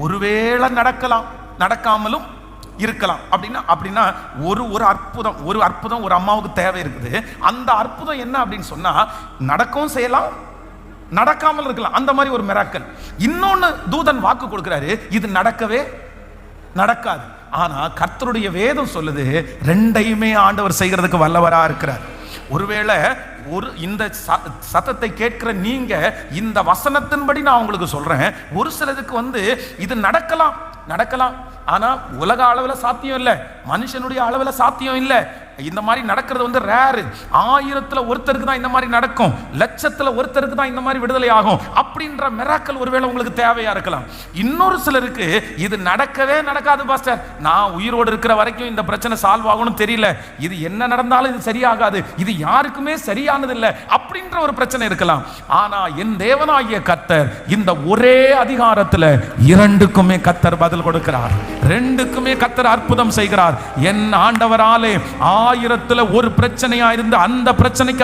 ஒருவேளை நடக்கலாம், நடக்காமலும் இருக்கலாம். அப்படின்னா ஒரு அற்புதம் ஒரு அம்மாவுக்கு தேவை இருக்குது. அந்த அற்புதம் என்ன அப்படின்னு சொன்னா நடக்கவும் செய்யலாம், நடக்காமல் இருக்கலாம். அந்த மாதிரி ஒரு மிராக்கல். இன்னொன்னு தூதன் வாக்கு கொடுக்கிறாரு, இது நடக்கவே நடக்காது. ஆனா கர்த்தருடைய வேதம் சொல்லுது 2யுமே ஆண்டவர் செய்கிறதுக்கு வல்லவரா இருக்கிறார். ஒருவேளை இந்த சத்தத்தை கேட்கிற நீங்க இந்த வசனத்தின்படி நான் உங்களுக்கு சொல்றேன், ஒரு சிலருக்கு இது நடக்கலாம். ஆனா உலக அளவில் சாத்தியம் இல்லை, மனுஷனுடைய அளவில் சாத்தியம் இல்லை. இந்த மாதிரி நடக்கிறது ரேர். 1000ல் ஒருத்தருக்கு தான் இந்த மாதிரி நடக்கும், 1,00,000ல் ஒருத்தருக்கு தான் இந்த மாதிரி விடுதலை ஆகும். அப்படின்ற மிராக்கல் ஒருவேளை உங்களுக்கு தேவையா இருக்கலாம். இன்னொரு சிலருக்கு இது நடக்கவே நடக்காது பாஸ்டர், நான் உயிரோடு இருக்கிற வரைக்கும் இந்த பிரச்சனை சால்வ் ஆகணும்னு தெரியல, இது என்ன நடந்தாலும் இது சரியாகாது, இது யாருக்குமே சரியானது இல்லை அப்படின்ற ஒரு பிரச்சனை இருக்கலாம். ஆனா என் தேவனாகிய கர்த்தர் இந்த ஒரே அதிகாரத்தில் 2க்குமே கர்த்தர் பதில் கொடுக்கிறார். 2க்குமே கர்த்தர் அற்புதம் செய்கிறார். என் ஆண்டவராலே 1000ல் ஒரு பிரச்சனையா இருந்து அந்த பிரச்சனைக்கு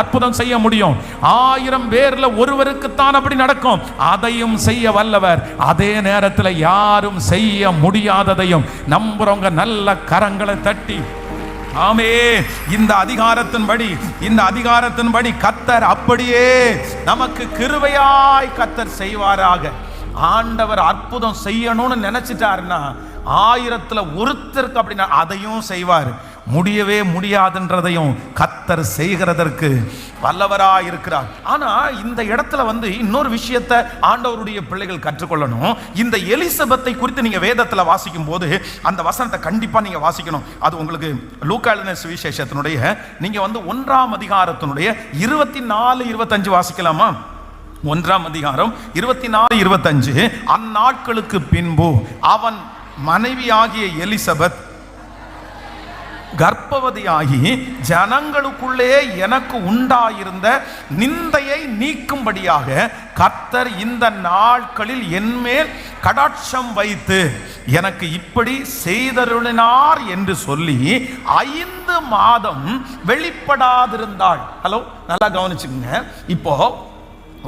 அற்புதம் செய்ய முடியும். 1000 பேர்ல ஒருவருக்கு தான் அப்படி நடக்கும். அதையும் செய்ய வல்லவர். அதே நேரத்தில் யாரும் செய்ய முடியாததையும் நம்புறவங்க நல்ல கரங்களை தட்டி ஆமே. இந்த அதிகாரத்தின்படி கர்த்தர் அப்படியே நமக்கு கிருபையாய் கர்த்தர் செய்வாராக. ஆண்டவர் அற்புதம் செய்யணும்னு நினைச்சிட்டாருன்னா 1000ல் ஒருத்தருக்கு அப்படின்னா அதையும் செய்வார். முடியவே முடியாதுன்றதையும் கர்த்தர் செய்கிறதற்கு வல்லவராக இருக்கிறார். ஆனா இந்த இடத்துல இன்னொரு விஷயத்தை ஆண்டவருடைய பிள்ளைகள் கற்றுக்கொள்ளணும். இந்த எலிசபெத்தை குறித்து நீங்க வேதத்துல வாசிக்கும் போது அந்த வசனத்தை கண்டிப்பா நீங்க வாசிக்கணும். அது உங்களுக்கு லூக்கா எழுதின சுவிசேஷத்தினுடைய நீங்க 1ஆம் அதிகாரத்தினுடைய 24-25 வாசிக்கலாமா? 1ஆம் அதிகாரம் 24-25. அந்நாட்களுக்கு பின்பு அவன் மனைவியாகிய எலிசபெத் கர்ப்பவதியாகி ஜனங்களுக்குள்ளே எனக்கு உண்டாயிருந்த நிந்தையை நீக்கும்படியாக கர்த்தர் இந்த நாட்களில் என்மேல் கடாட்சம் வைத்து எனக்கு இப்படி செய்தருளினார் என்று சொல்லி 5 மாதம் வெளிப்படாதிருந்தாள். ஹலோ, நல்லா கவனிச்சுக்கங்க. இப்போ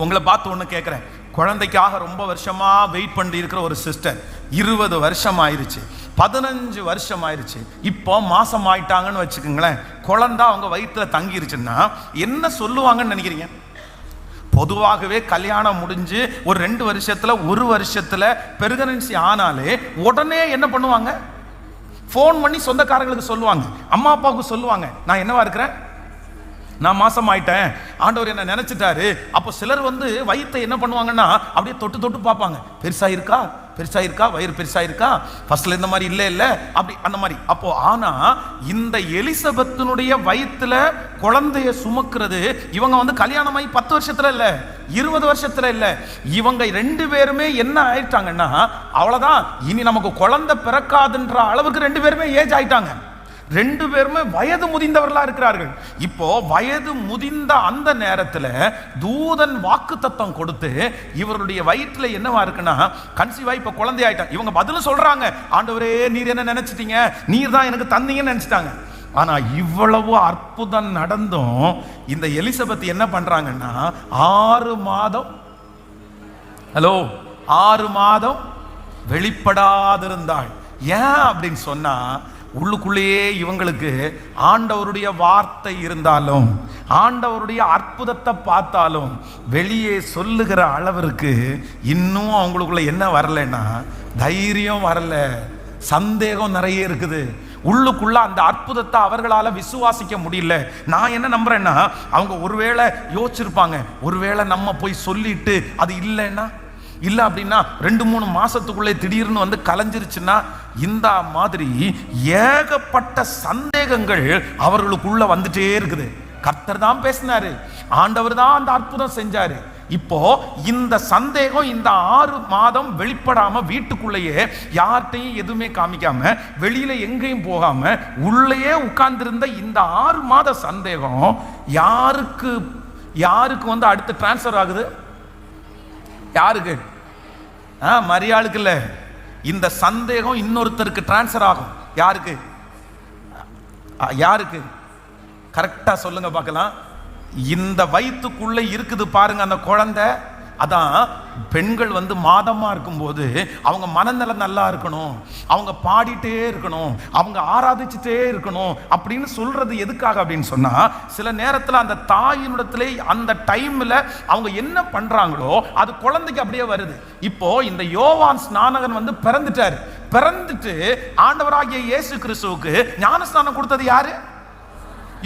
உங்களை பார்த்து ஒன்று கேட்குறேன். குழந்தைக்காக ரொம்ப வருஷமா வெயிட் பண்ணி இருக்கிற ஒரு சிஸ்டர் 20 வருஷம் ஆயிடுச்சு, 15 வருஷம் ஆயிடுச்சு, இப்போ மாசம் ஆயிட்டாங்கன்னு வச்சுக்கோங்களேன். குழந்தை அவங்க வயிற்றுல தங்கிருச்சுன்னா என்ன சொல்லுவாங்கன்னு நினைக்கிறீங்க? பொதுவாகவே கல்யாணம் முடிஞ்சு ஒரு 2 வருஷத்துல 1 வருஷத்துல பிரெக்னன்சி ஆனாலே உடனே என்ன பண்ணுவாங்க? ஃபோன் பண்ணி சொந்தக்காரங்களுக்கு சொல்லுவாங்க, அம்மா அப்பாவுக்கு சொல்லுவாங்க, நான் என்னவா இருக்கிறேன், நான் மாசம் ஆயிட்டேன், ஆண்டவர் என்ன நினைச்சிட்டாரு. அப்போ சிலர் வயிற்றை என்ன பண்ணுவாங்கன்னா அப்படியே தொட்டு தொட்டு பார்ப்பாங்க, பெருசா இருக்கா வயிறு பெருசா இருக்கா, ஃபர்ஸ்ட்ல இந்த மாதிரி இல்ல அப்படி அந்த மாதிரி. அப்போ ஆனா இந்த எலிசபெத்தினுடைய வயிற்றுல குழந்தைய சுமக்கிறது இவங்க கல்யாணமாகி 10 வருஷத்துல இல்ல, 20 வருஷத்துல இல்ல, இவங்க 2 பேருமே என்ன ஆயிட்டாங்கன்னா அவ்வளவுதான், இனி நமக்கு குழந்தை பிறக்காதுன்ற அளவுக்கு 2 பேருமே ஏஜ் ஆயிட்டாங்க. 2 பேருமே வயது முதிர்ந்தவர்களா இருக்கிறார்கள். இப்போ வயது முதிர்ந்த அந்த நேரத்தில் தூதன் வாக்கு தத்தம் கொடுத்து இவருடைய வயிற்றுல என்னவா இருக்குன்னா கன்சீவ் ஆகி இப்போ குழந்தை ஆயிட்டாங்க. இவங்க பதிலும் சொல்றாங்க, ஆண்டவரே நீர் என்ன நினைச்சிட்டீங்க, நீர் தான் எனக்கு தந்தீங்கன்னு நினைச்சிட்டாங்க. ஆனா இவ்வளவு அற்புதம் நடந்தும் இந்த எலிசபெத் என்ன பண்றாங்கன்னா 6 மாதம் 6 மாதம் வெளிப்படாதிருந்தாள். ஏன் அப்படின்னு சொன்னா, உள்ளுக்குள்ளேயே இவங்களுக்கு ஆண்டவருடைய வார்த்தை இருந்தாலும், ஆண்டவருடைய அற்புதத்தை பார்த்தாலும் வெளியே சொல்லுகிற அளவிற்கு இன்னும் அவங்களுக்குள்ள என்ன வரலன்னா, தைரியம் வரல, சந்தேகம் நிறைய இருக்குது. உள்ளுக்குள்ள அந்த அற்புதத்தை அவர்களால விசுவாசிக்க முடியல. நான் என்ன நம்புறேன்னா, அவங்க ஒருவேளை யோசிச்சிருப்பாங்க, ஒருவேளை நம்ம போய் சொல்லிட்டு அது இல்லைன்னா, இல்லை அப்படின்னா 2-3 மாசத்துக்குள்ளே திடீர்னு வந்து கலைஞ்சிருச்சுன்னா, இந்த மாதிரி ஏகப்பட்ட சந்தேகங்கள் அவர்களுக்குள்ள வந்துட்டே இருக்குது. கர்த்தர் தான் பேசினாரு, ஆண்டவர் தான் அந்த அற்புதம் செஞ்சாரு. இப்போ இந்த சந்தேகம் இந்த 6 மாதம் வெளிப்படாம, வீட்டுக்குள்ளேயே யார்கிட்டையும் எதுவுமே காமிக்காம, வெளியில எங்கேயும் போகாம உள்ளேயே உட்கார்ந்திருந்த இந்த 6 மாத சந்தேகம் யாருக்கு வந்து அடுத்து டிரான்ஸ்ஃபர் ஆகுது? யாருக்கு? மரியாளுக்கு இல்ல. இந்த சந்தேகம் இன்னொருத்தருக்கு டிரான்ஸ்ஃபர் ஆகும். யாருக்கு? யாருக்கு? கரெக்டா சொல்லுங்க பார்க்கலாம். இந்த வயிற்றுக்குள்ள இருக்குது பாருங்க அந்த குழந்தை. அதான் பெண்கள் வந்து மாதமா இருக்கும்போது அவங்க மனநலம் நல்லா இருக்கணும், அவங்க பாடிட்டே இருக்கணும், அவங்க ஆராதிச்சுட்டே இருக்கணும் அப்படின்னு சொல்றது எதுக்காக அப்படின்னு சொன்னா, சில நேரத்தில் அந்த தாயினிடத்திலே அந்த டைம்ல அவங்க என்ன பண்றாங்களோ அது குழந்தைக்கு அப்படியே வருது. இப்போ இந்த யோவான் ஸ்நானகன் வந்து பிறந்துட்டு ஆண்டவராகிய இயேசு கிறிஸ்துவுக்கு ஞானஸ்நானம் கொடுத்தது யாரு?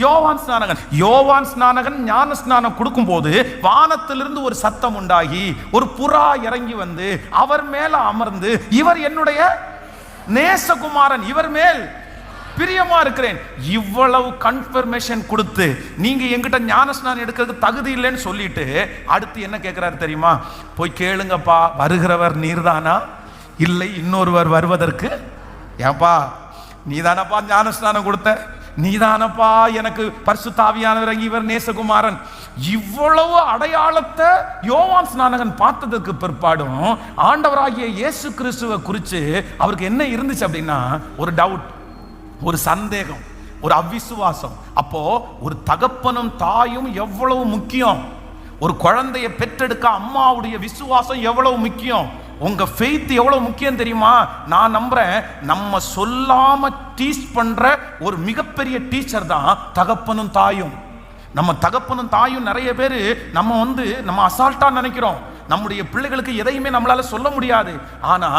யோவான் ஸ்நானகன் ஞான ஸ்நானம் கொடுக்கும் போது வானத்திலிருந்து ஒரு சத்தம் உண்டாகி ஒரு புறா இறங்கி வந்து அவர் மேல அமர்ந்து, இவர் என்னுடைய நேசகுமாரன், இவர் மேல் பிரியமா இருக்கிறேன். இவ்வளவு கன்ஃபர்மேஷன் கொடுத்து நீங்க எங்கிட்ட ஞான ஸ்நானம் எடுக்கிறதுக்கு தகுதி இல்லைன்னு சொல்லிட்டு அடுத்து என்ன கேட்கிறாரு தெரியுமா? போய் கேளுங்கப்பா, வருகிறவர் நீர்தானா இல்லை இன்னொருவர் வருவதற்கு? ஏப்பா நீதானப்பா ஞான ஸ்நானம் கொடுத்த, நீதானப்பா எனக்கு பரிசுத்த ஆவியானவர் இறங்கி இவர் நேசகுமாரன். இவ்வளவு அடையாளத்தை யோவான் ஸ்நானகன் பார்த்ததுக்கு பிற்பாடும் ஆண்டவராகிய இயேசு கிறிஸ்துவை குறித்து அவருக்கு என்ன இருந்துச்சு அப்படின்னா, ஒரு டவுட், ஒரு சந்தேகம், ஒரு அவிசுவாசம். அப்போ ஒரு தகப்பனும் தாயும் எவ்வளவு முக்கியம், ஒரு குழந்தையை பெற்றெடுக்க அம்மாவுடைய விசுவாசம் எவ்வளவு முக்கியம், உங்க ஃபெய்த் எவ்வளவு முக்கியம் தெரியுமா? நான் நம்புறேன், நம்ம சொல்லாம டீச் பண்ற ஒரு மிகப்பெரிய டீச்சர் தான் தகப்பனும் தாயும். நம்ம தகப்பனும் தாயும் நிறைய பேர் நம்ம அசால்ட்டா நினைக்கிறோம். நம்முடைய பிள்ளைகளுக்கு எதையுமே நம்மளால சொல்ல முடியாது. ஆனா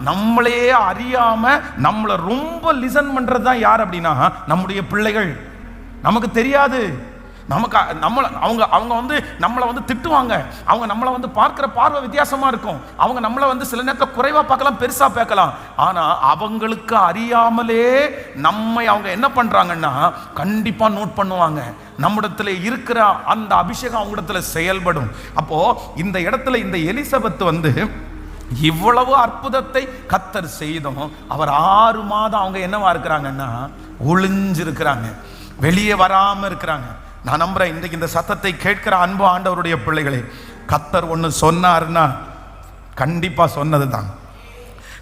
நம்மளே அறியாம நம்மளை ரொம்ப லிசன் பண்றது தான் யார் அப்படின்னா நம்முடைய பிள்ளைகள். நமக்கு தெரியாது, அவங்க வந்து நம்மளை வந்து திட்டுவாங்க, அவங்க நம்மளை வந்து பார்க்கிற பார்வை வித்தியாசமா இருக்கும், அவங்க நம்மளை வந்து சில நேரத்தில் குறைவா பார்க்கலாம், பெருசா பார்க்கலாம். ஆனா அவங்களுக்கு அறியாமலே நம்மை அவங்க என்ன பண்றாங்கன்னா கண்டிப்பா நோட் பண்ணுவாங்க. நம்மிடத்துல இருக்கிற அந்த அபிஷேகம் அவங்களிடத்துல செயல்படும். அப்போ இந்த இடத்துல இந்த எலிசபெத் வந்து இவ்வளவு அற்புதத்தை கர்த்தர் செய்தும் அவர் 6 மாதம் அவங்க என்னவா இருக்கிறாங்கன்னா ஒளிஞ்சிருக்கிறாங்க, வெளியே வராம இருக்கிறாங்க. நான் நம்புறேன் இன்றைக்கு இந்த சத்தத்தை கேட்கிற அன்பு ஆண்டவருடைய பிள்ளைகளே, கர்த்தர் ஒன்று சொன்னார்னா கண்டிப்பா சொன்னதுதான்.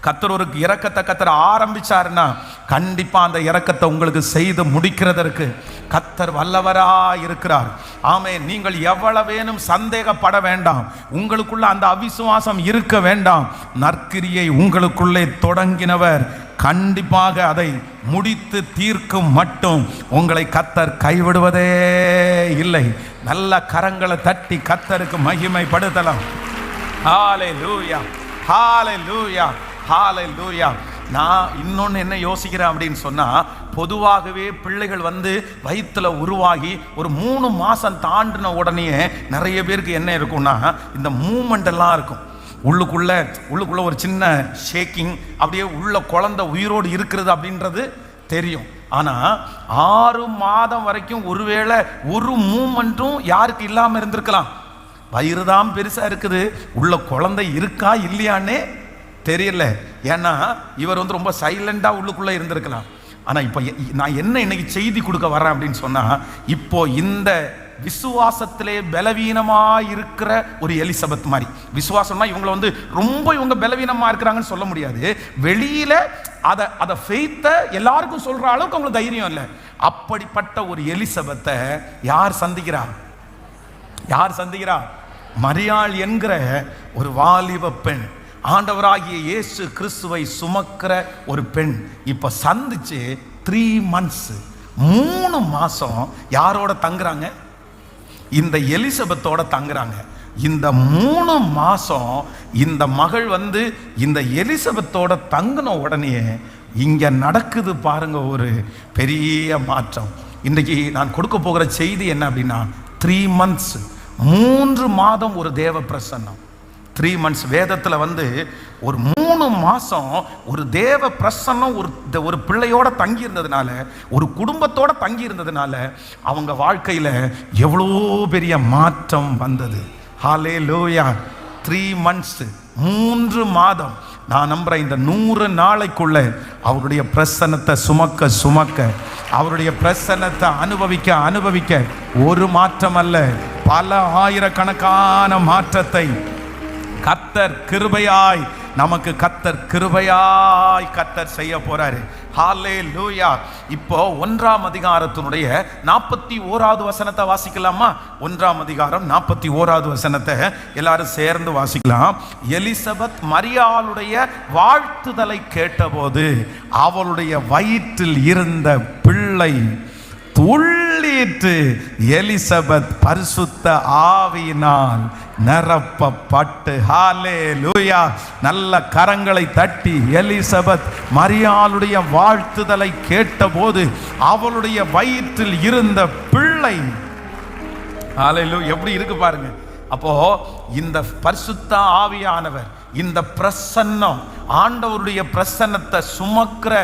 கர்த்தர் ஒரு இரக்கத்தை கர்த்தர் ஆரம்பிச்சாருன்னா கண்டிப்பா அந்த இரக்கத்தை உங்களுக்கு செய்து முடிக்கிறதற்கு கர்த்தர் வல்லவரா இருக்கிறார். ஆமென். நீங்கள் எவ்வளவேனும் சந்தேகப்பட வேண்டாம், உங்களுக்குள்ள அந்த அவிசுவாசம் இருக்க வேண்டாம். நற்கிரியை உங்களுக்குள்ளே தொடங்கினவர் கண்டிப்பாக அதை முடித்து தீர்க்கும் மட்டும் உங்களை கர்த்தர் கைவிடுவதே இல்லை. நல்ல கரங்களை தட்டி கர்த்தருக்கு மகிமைப்படுத்தலாம். ஹல்லேலூயா, ஹல்லேலூயா, ஹல்லேலூயா. நான் இன்னொன்று என்ன யோசிக்கிறேன் அப்படின்னு சொன்னால், பொதுவாகவே பிள்ளைகள் வந்து வயிற்றுல உருவாகி ஒரு 3 மாதம் தாண்டின உடனே நிறைய பேருக்கு என்ன இருக்கும்னா இந்த மூமெண்ட் எல்லாம் இருக்கும். உள்ளுக்குள்ள ஒரு சின்ன ஷேக்கிங், அப்படியே உள்ள குழந்தை உயிரோடு இருக்கிறது அப்படின்றது தெரியும். ஆனால் 6 மாதம் வரைக்கும் ஒருவேளை ஒரு மூமெண்ட்டும் யாருக்கு இல்லாமல் இருந்திருக்கலாம். வயிறு தான் பெருசாக இருக்குது, உள்ள குழந்தை இருக்கா இல்லையான்னே தெரியல. ஏன்னா இவர் வந்து ரொம்ப சைலண்டாக உள்ளுக்குள்ளே இருந்திருக்கலாம். ஆனால் இப்போ நான் என்ன இன்னைக்கு செய்தி கொடுக்க வரேன் அப்படின்னு சொன்னால், இப்போ இந்த விசுவாசத்திலே பலவீனமா இருக்கிற ஒரு எலிசபெத் மாதிரி, விசுவாசம்னா இவங்களை வந்து ரொம்ப இவங்க பலவீனமா இருக்கிறாங்கன்னு சொல்ல முடியாது, வெளியில அதை ஃபெய்த்தை எல்லாருக்கும் சொல்ற அளவுக்கு அவங்களுக்கு தைரியம் இல்லை. அப்படிப்பட்ட ஒரு எலிசபெத்தை யார் சந்திக்கிறா? மரியாள் என்கிற ஒரு வாலிப பெண். ஆண்டவராகிய இயேசு கிறிஸ்துவை சுமக்கிற ஒரு பெண் இப்ப சந்திச்சு 3 months 3 மாசம் யாரோட தங்குறாங்க? இந்த எலிசபெத்தோட தங்குறாங்க. இந்த 3 மாசம் இந்த மகள் இந்த எலிசபெத்தோட தங்கின உடனே இங்க நடக்குது பாருங்க ஒரு பெரிய மாற்றம். இன்றைக்கு நான் கொடுக்க போகிற செய்தி என்ன அப்படின்னா 3 months 3 மாதம் ஒரு தேவ பிரசன்னம். 3 months வேதத்தில் ஒரு 3 மாசம் ஒரு தேவ பிரசன்னம் ஒரு பிள்ளையோட தங்கி இருந்ததுனால, ஒரு குடும்பத்தோட தங்கி இருந்ததுனால அவங்க வாழ்க்கையில எவ்வளோ பெரிய மாற்றம் வந்தது. ஹல்லேலூயா. 3 months 3 மாதம். நான் நம்புறேன் இந்த 100 நாளைக்குள்ள அவருடைய பிரசன்னத்தை சுமக்க அவருடைய பிரசன்னத்தை அனுபவிக்க ஒரு மாற்றம் அல்ல, பல ஆயிரக்கணக்கான மாற்றத்தை கர்த்தர் கிருபையாய் நமக்கு கர்த்தர் செய்ய போறாரு. ஹல்லேலூயா. இப்போ 1ஆம் அதிகாரத்தினுடைய 41வது வசனத்தை வாசிக்கலாமா? 1ஆம் அதிகாரம் 41வது வசனத்தை எல்லாரும் சேர்ந்து வாசிக்கலாம். எலிசபெத் மரியாளுடைய வாழ்த்துதலை கேட்டபோது அவளுடைய வயிற்றில் இருந்த பிள்ளை துள்ளிட்டு எலிசபெத் பரிசுத்த ஆவியினால் நிரப்பப்பட்டு. ஹல்லேலூயா. நல்ல கரங்களை தட்டி எலிசபெத் மரியாளுடைய வாழ்த்துதலை கேட்டபோது அவளுடைய வயிற்றில் இருந்த பிள்ளை, ஹல்லேலூயா, எப்படி இருக்கு பாருங்க. அப்போ இந்த பரிசுத்த ஆவியானவர், இந்த பிரசன்னம், ஆண்டவருடைய பிரசன்னத்தை சுமக்கிற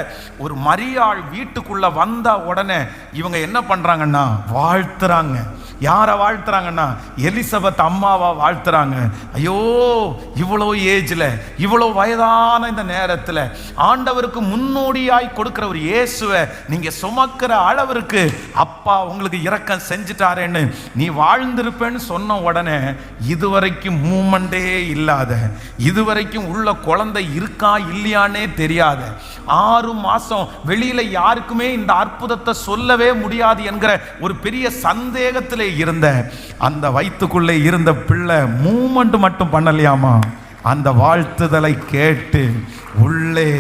ஒரு மரியாள் வீட்டுக்குள்ள வந்த உடனே இவங்க என்ன பண்றாங்கன்னா வாழ்த்துறாங்க. யாரை வாழ்த்துறாங்கன்னா எலிசபெத் அம்மாவா வாழ்த்துறாங்க. ஐயோ, இவ்வளோ ஏஜ்ல, இவ்வளோ வயதான இந்த நேரத்தில் ஆண்டவருக்கு முன்னோடியாய் கொடுக்கிற ஒரு இயேசுவை நீங்க சுமக்கிற அளவிற்கு அப்பா உங்களுக்கு இரக்கம் செஞ்சுட்டாரேன்னு நீ வாழ்ந்திருப்பேன்னு சொன்ன உடனே இதுவரைக்கும் மூமெண்டே இல்லாத, இதுவரைக்கும் உள்ள குழந்தை இருக்கா இல்லையானே தெரியாத, 6 மாசம் வெளியில யாருக்குமே இந்த அற்புதத்தை சொல்லவே முடியாது என்கிற ஒரு பெரிய சந்தேகத்திலே இருந்த அந்த வயிற்றுக்குள்ளே இருந்த பிள்ளை மூமெண்ட் மட்டும் பண்ணலையாமா, அந்த வாழ்த்துதலை கேட்டு உள்ளே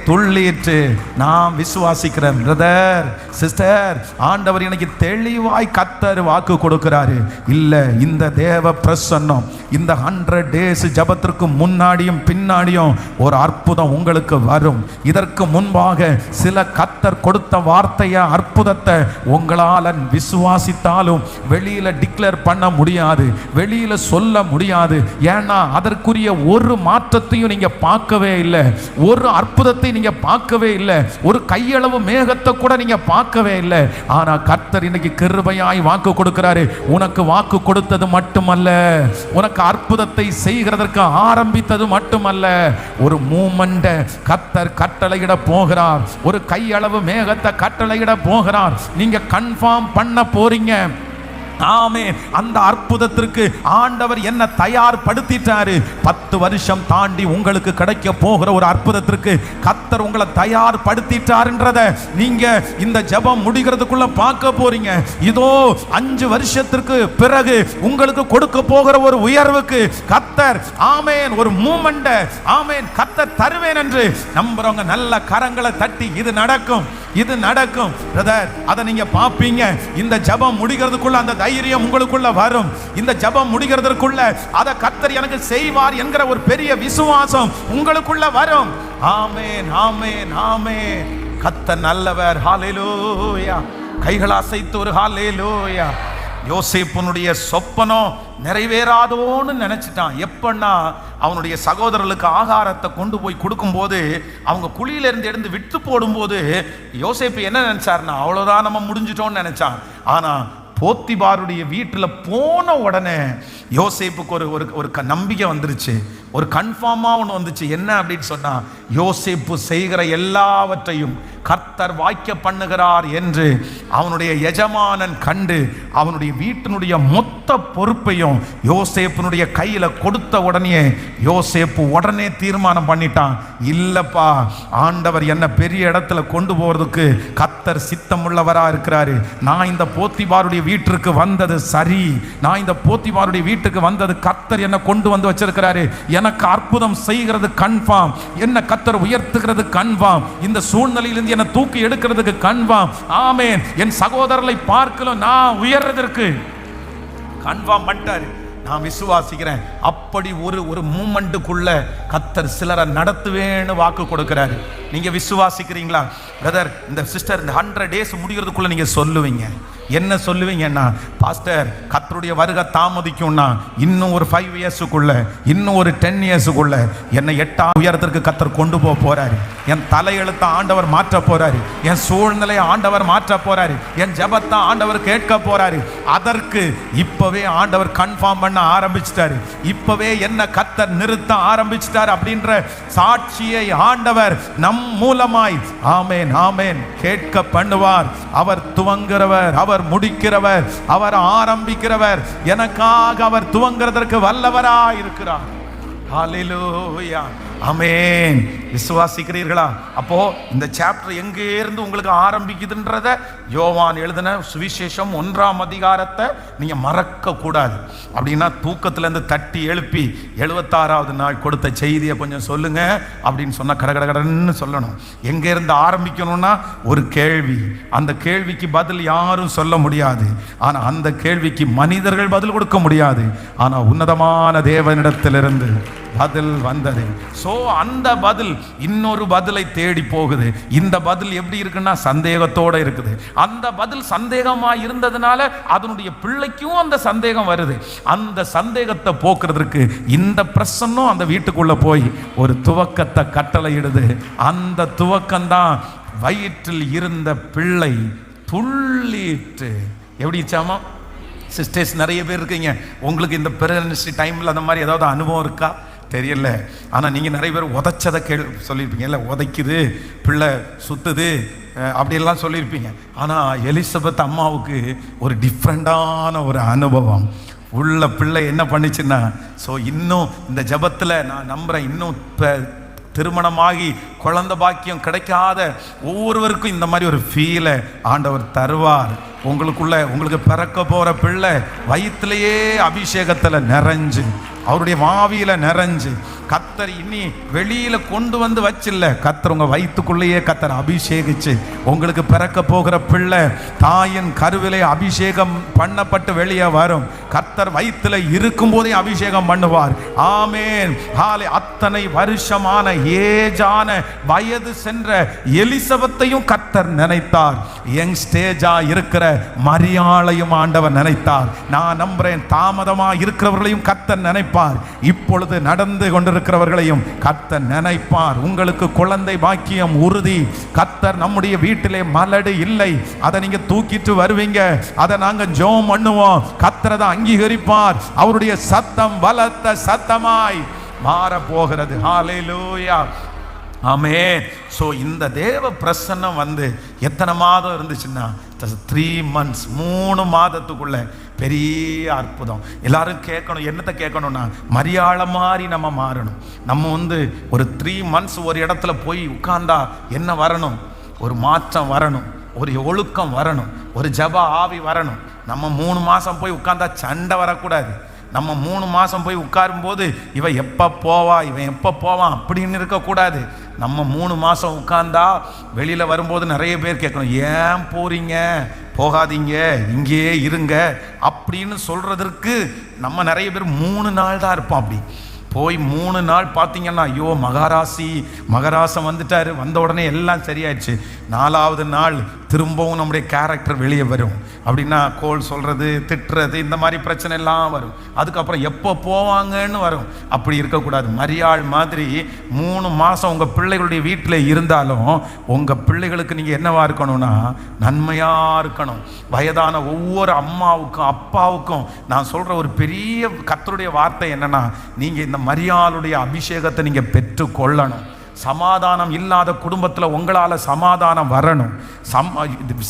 துள்ளிட்டு நான் விசுவாசிக்கிறேன். பிரதர், சிஸ்டர், ஆண்டவர் எனக்கு தெளிவாய் கர்த்தர் வாக்கு கொடுக்கிறாரு. இல்ல, இந்த தேவ பிரசன்னம் இந்த 100 days ஜபத்திற்கு முன்னாடியும் பின்னாடியும் ஒரு அற்புதம் உங்களுக்கு வரும். இதற்கு முன்பாக சில கர்த்தர் கொடுத்த வார்த்தைய அற்புதத்தை உங்களால விசுவாசித்தாலும் வெளியில டிக்ளேர் பண்ண முடியாது, வெளியில சொல்ல முடியாது. ஏன்னா அதற்குரிய ஒரு மாற்றத்தையும் நீங்க பார்க்கவே இல்லை, ஒரு அற்புதத்தை நீங்க பார்க்கவே இல்லை, ஒரு கையளவு மேகத்தை கூட நீங்க பார்க்கவே இல்லை. ஆனா கர்த்தர் இன்னைக்கு கிருபையாய் வாக்கு கொடுக்கிறாரு. உனக்கு வாக்கு கொடுத்தது மட்டுமல்ல, உனக்கு அற்புதத்தை செய்கிறதற்கு ஆரம்பித்தது மட்டுமல்ல, ஒரு மூமெண்ட கர்த்தர் கட்டளையிட போகிறார், ஒரு கையளவு மேகத்தை கட்டளையிட போகிறார். நீங்க கன்ஃபார்ம் பண்ண போறீங்க. ஆமென். அந்த அற்புதத்திற்கு ஆண்டவர் என்ன தயார்படுத்திட்டாரு. 10 வருஷம் தாண்டி உங்களுக்கு கிடைக்க போகிற ஒரு அற்புதத்திற்கு கர்த்தர் உங்களை தயார்படுத்திட்டார்ன்றத நீங்க இந்த ஜெபம் முடிகிறதுக்குள்ள பார்க்க போறீங்க. இதோ 5 வருஷத்திற்கு பிறகு உங்களுக்கு கொடுக்க போகிற ஒரு உயர்வுக்கு கர்த்தர் ஆமென் ஒரு மூமெண்ட ஆமென் கர்த்தர் தருவேன் என்று நம்புறவங்க நல்ல கரங்களை தட்டி இது நடக்கும், இது நடக்கும் பிரதர், அதை நீங்க பாப்பீங்க. இந்த ஜெபம் முடிகிறதுக்குள்ள அந்த தைரியம் உங்களுக்குள்ள வரும். இந்த ஜெபம் முடிகிறதுக்குள்ள அதை கர்த்தர் எனக்கு செய்வார் என்கிற ஒரு பெரிய விசுவாசம் உங்களுக்குள்ள வரும். ஆமென், ஆமென், ஆமென். கர்த்தர் நல்லவர். ஹல்லேலூயா. கைகளை அசைத்து ஒரு ஹல்லேலூயா. யோசேப்புனுடைய சொப்பனம் நிறைவேறாதோன்னு நினைச்சிட்டான். எப்பன்னா அவனுடைய சகோதரர்களுக்கு ஆகாரத்தை கொண்டு போய் கொடுக்கும்போது அவங்க குழியிலிருந்து எடுத்து விட்டு போடும்போது யோசேப்பு என்ன நினைச்சாருன்னா அவ்வளோதான் நம்ம முடிஞ்சிட்டோம்னு நினைச்சான். ஆனா போத்திபாருடைய வீட்டில் போன உடனே யோசேப்புக்கு ஒரு நம்பிக்கை வந்துருச்சு, ஒரு கன்ஃபார்மாக ஒன்று வந்துச்சு. என்ன அப்படின்னு சொன்னா, யோசேப்பு செய்கிற எல்லாவற்றையும் கர்த்தர் வாய்க்க பண்ணுகிறார் என்று அவனுடைய எஜமானன் கண்டு அவனுடைய வீட்டினுடைய மொத்த பொறுப்பையும் யோசேப்பினுடைய கையில கொடுத்த உடனே யோசேப்பு உடனே தீர்மானம் பண்ணிட்டான், இல்லப்பா, ஆண்டவர் என்ன பெரிய இடத்துல கொண்டு போறதுக்கு கர்த்தர் சித்தமுள்ளவரா இருக்கிறாரு. நான் இந்த போத்திபாருடைய வீட்டிற்கு வந்தது சரி, நான் இந்த போத்திபாருடைய வீட்டுக்கு வந்தது கர்த்தர் என்ன கொண்டு வந்து வச்சிருக்கிறாரு, எனக்கு அற்புதம் செய்கிறது கன்ஃபார்ம், என்ன கர்த்தர் உயர்த்துகிறது கன்ஃபார்ம், இந்த சூழ்நிலையிலிருந்து என்ன தூக்கி எடுக்கிறதுக்கு கன்ஃபார்ம். ஆமென். என் சகோதரரை பார்க்கலாம் நான் உயர்றதற்கு கன்ஃபார்ம் பண்ணிட்டாரு. நான் விசுவாசிக்கிறேன். அப்படி ஒரு மூமெண்ட்டுக்குள்ள கர்த்தர் சிலரை நடத்துவேன்னு வாக்கு கொடுக்கிறாரு. நீங்க விசுவாசிக்கிறீங்களா பிரதர்? இந்த சிஸ்டர் இந்த 100 days முடிகிறதுக்குள்ள நீங்க சொல்லுவீங்க. என்ன சொல்லுவீங்கன்னா, பாஸ்டர் கர்த்தருடைய வருகை தாமதிக்கும்னா இன்னும் ஒரு 5 yearsக்குள்ள, இன்னும் ஒரு 10 yearsக்குள்ள என்னை 8ஆம் உயரத்திற்கு கர்த்தர் கொண்டு போக போறாரு. என் தலையெழுத்த ஆண்டவர் மாற்ற போறாரு, என் சூழ்நிலையை ஆண்டவர் மாற்ற போறாரு, என் ஜெபத்தை ஆண்டவர் கேட்க போறாரு. அதற்கு இப்பவே ஆண்டவர் கன்ஃபார்ம் பண்ண ஆரம்பிச்சிட்டாரு. இப்பவே என்ன கர்த்தர் நிறுத்த ஆரம்பிச்சிட்டாரு அப்படின்ற சாட்சியை ஆண்டவர் நம் மூலமாய் ஆமென் ஆமென் கேட்க பண்ணுவார். அவர் துவங்குகிறவர், அவர் முடிக்கிறவர், அவர் ஆரம்பிக்கிறவர். எனக்காக அவர் துவங்குறதற்கு வல்லவராய் இருக்கிறார். ஹல்லேலூயா, ஆமென். விசுவாசிக்கிறீர்களா? அப்போ இந்த சாப்டர் எங்கே இருந்து உங்களுக்கு ஆரம்பிக்குதுன்றத யோவான் எழுதின சுவிசேஷம் 1ஆம் அதிகாரத்தை நீங்க மறக்க கூடாது. அப்படின்னா தூக்கத்துல இருந்து தட்டி எழுப்பி 76வது நாள் கொடுத்த செய்தியை கொஞ்சம் சொல்லுங்க அப்படின்னு சொன்னா கடகடன்னு சொல்லணும். எங்க இருந்து ஆரம்பிக்கணும்னா ஒரு கேள்வி, அந்த கேள்விக்கு பதில் யாரும் சொல்ல முடியாது. ஆனா அந்த கேள்விக்கு மனிதர்கள் பதில் கொடுக்க முடியாது. ஆனா உன்னதமான தேவனிடத்திலிருந்து பதில் வந்தது. சோ அந்த பதில் இன்னொரு பதிலை தேடி போகுது. இந்த பதில் எப்படி இருக்குன்னா சந்தேகத்தோட இருக்குது. அந்த பதில் சந்தேகமா இருந்ததுனால அதனுடைய பிள்ளைக்கும் அந்த சந்தேகம் வருது. அந்த சந்தேகத்தை போக்குறதுக்கு இந்த பிரசன்னம் அந்த வீட்டுக்குள்ள போய் ஒரு துவக்கத்தை கட்டளையிடுது. அந்த துவக்கம்தான் வயிற்றில் இருந்த பிள்ளை துள்ளிட்டு. எப்படி சாமா சிஸ்டர்ஸ் நிறைய பேர் இருக்கீங்க, உங்களுக்கு இந்த பிரெக்னன்சி டைம்ல அந்த மாதிரி ஏதாவது அனுபவம் இருக்கா தெரியல. ஆனால் நீங்கள் நிறைய பேர் உதைச்சதை சொல்லியிருப்பீங்க. இல்லை உதைக்குது, பிள்ளை சுத்துது அப்படியெல்லாம் சொல்லியிருப்பீங்க. ஆனால் எலிசபெத் அம்மாவுக்கு ஒரு டிஃப்ரெண்டான ஒரு அனுபவம். உள்ள பிள்ளை என்ன பண்ணிச்சுன்னா, ஸோ இன்னும் இந்த ஜபத்தில் நான் நம்புகிறேன், இன்னும் திருமணமாகி குழந்தை பாக்கியம் கிடைக்காத ஒவ்வொருவருக்கும் இந்த மாதிரி ஒரு ஃபீலை ஆண்டவர் தருவார். உங்களுக்கு பிறக்க போற பிள்ளை வயிற்றுலையே அபிஷேகத்தில் நிறைஞ்சு, அவருடைய வாவியில நிறைஞ்சு, கர்த்தர் இனி வெளியில கொண்டு வந்து வச்சில்ல, கர்த்தர் உங்க வயிற்றுக்குள்ளேயே கர்த்தர் அபிஷேகிச்சு உங்களுக்கு பிறக்க போகிற பிள்ளை தாயின் கருவிலே அபிஷேகம் பண்ணப்பட்டு வெளியே வரும். கர்த்தர் வயிற்றுல இருக்கும் போதே அபிஷேகம் பண்ணுவார். ஆமென். அத்தனை வருஷமான ஏஜான வயது சென்ற எலிசபெத்தையும் கர்த்தர் நினைத்தார். யங் ஸ்டேஜா இருக்கிற மரியாளையும் ஆண்டவர் நினைத்தார். நான் நம்புறேன் தாமதமா இருக்கிறவர்களையும் கர்த்தர் நினைப்பார். இப்பொழுது நடந்து கொண்டிருக்கிறவர்களையும் கர்த்தர் நினைப்பார். உங்களுக்கு குழந்தை பாக்கியம் உறுதி. கர்த்தர் நம்முடைய வீட்டிலே மலடு இல்லை, அதை நீங்க தூக்கிட்டு வருவீங்க. அதை நாங்க ஜெபம் பண்ணுவோம், கர்த்தர் அதை அங்கீகரிப்பார். அவருடைய சத்தம் பலத்த சத்தமாய் மாற போகிறது. ஹல்லேலூயா, ஆமென். ஸோ இந்த தேவ பிரசன்னம் வந்து எத்தனை மாதம் இருந்துச்சுன்னா 3 months, 3 மாதத்துக்குள்ள பெரிய அற்புதம். எல்லாரும் கேட்கணும், என்னத்தை கேட்கணும்னா மரியாதை மாதிரி நம்ம மாறணும். நம்ம வந்து ஒரு 3 months ஒரு இடத்துல போய் உட்கார்ந்தா என்ன வரணும்? ஒரு மாற்றம் வரணும், ஒரு ஒழுக்கம் வரணும், ஒரு ஜப ஆவி வரணும். நம்ம 3 மாதம் போய் உட்கார்ந்தா சண்டை வரக்கூடாது. நம்ம 3 மாதம் போய் உட்காரும் போது இவன் எப்போ போவா, இவன் எப்போ போவான் அப்படின்னு இருக்கக்கூடாது. நம்ம 3 மாதம் உட்கார்ந்தா வெளியில் வரும்போது நிறைய பேர் கேட்கணும், ஏன் போறீங்க, போகாதீங்க, இங்கேயே இருங்க அப்படின்னு சொல்றதற்கு நம்ம நிறைய பேர் 3 நாள் தான் இருப்போம். அப்படி போய் 3 நாள் பார்த்தீங்கன்னா, ஐயோ மகராசம் வந்துட்டாரு, வந்த உடனே எல்லாம் சரியாயிடுச்சு. 4வது நாள் திரும்பவும் நம்முடைய கேரக்டர் வெளியே வரும். அப்படின்னா கோல் சொல்றது, திட்டுறது, இந்த மாதிரி பிரச்சனை எல்லாம் வரும். அதுக்கப்புறம் எப்போ போவாங்கன்னு வரும். அப்படி இருக்கக்கூடாது. மரியாள் மாதிரி 3 மாதம் உங்கள் பிள்ளைகளுடைய வீட்டில் இருந்தாலும் உங்கள் பிள்ளைகளுக்கு நீங்கள் என்னவா இருக்கணும்னா நன்மையாக இருக்கணும். வயதான ஒவ்வொரு அம்மாவுக்கும் அப்பாவுக்கும் நான் சொல்கிற ஒரு பெரிய கர்த்தருடைய வார்த்தை என்னன்னா, நீங்கள் இந்த மரியாளுடைய அபிஷேகத்தை நீங்கள் பெற்று கொள்ளணும். சமாதானம் இல்லாத குடும்பத்தில் உங்களால் சமாதானம் வரணும்.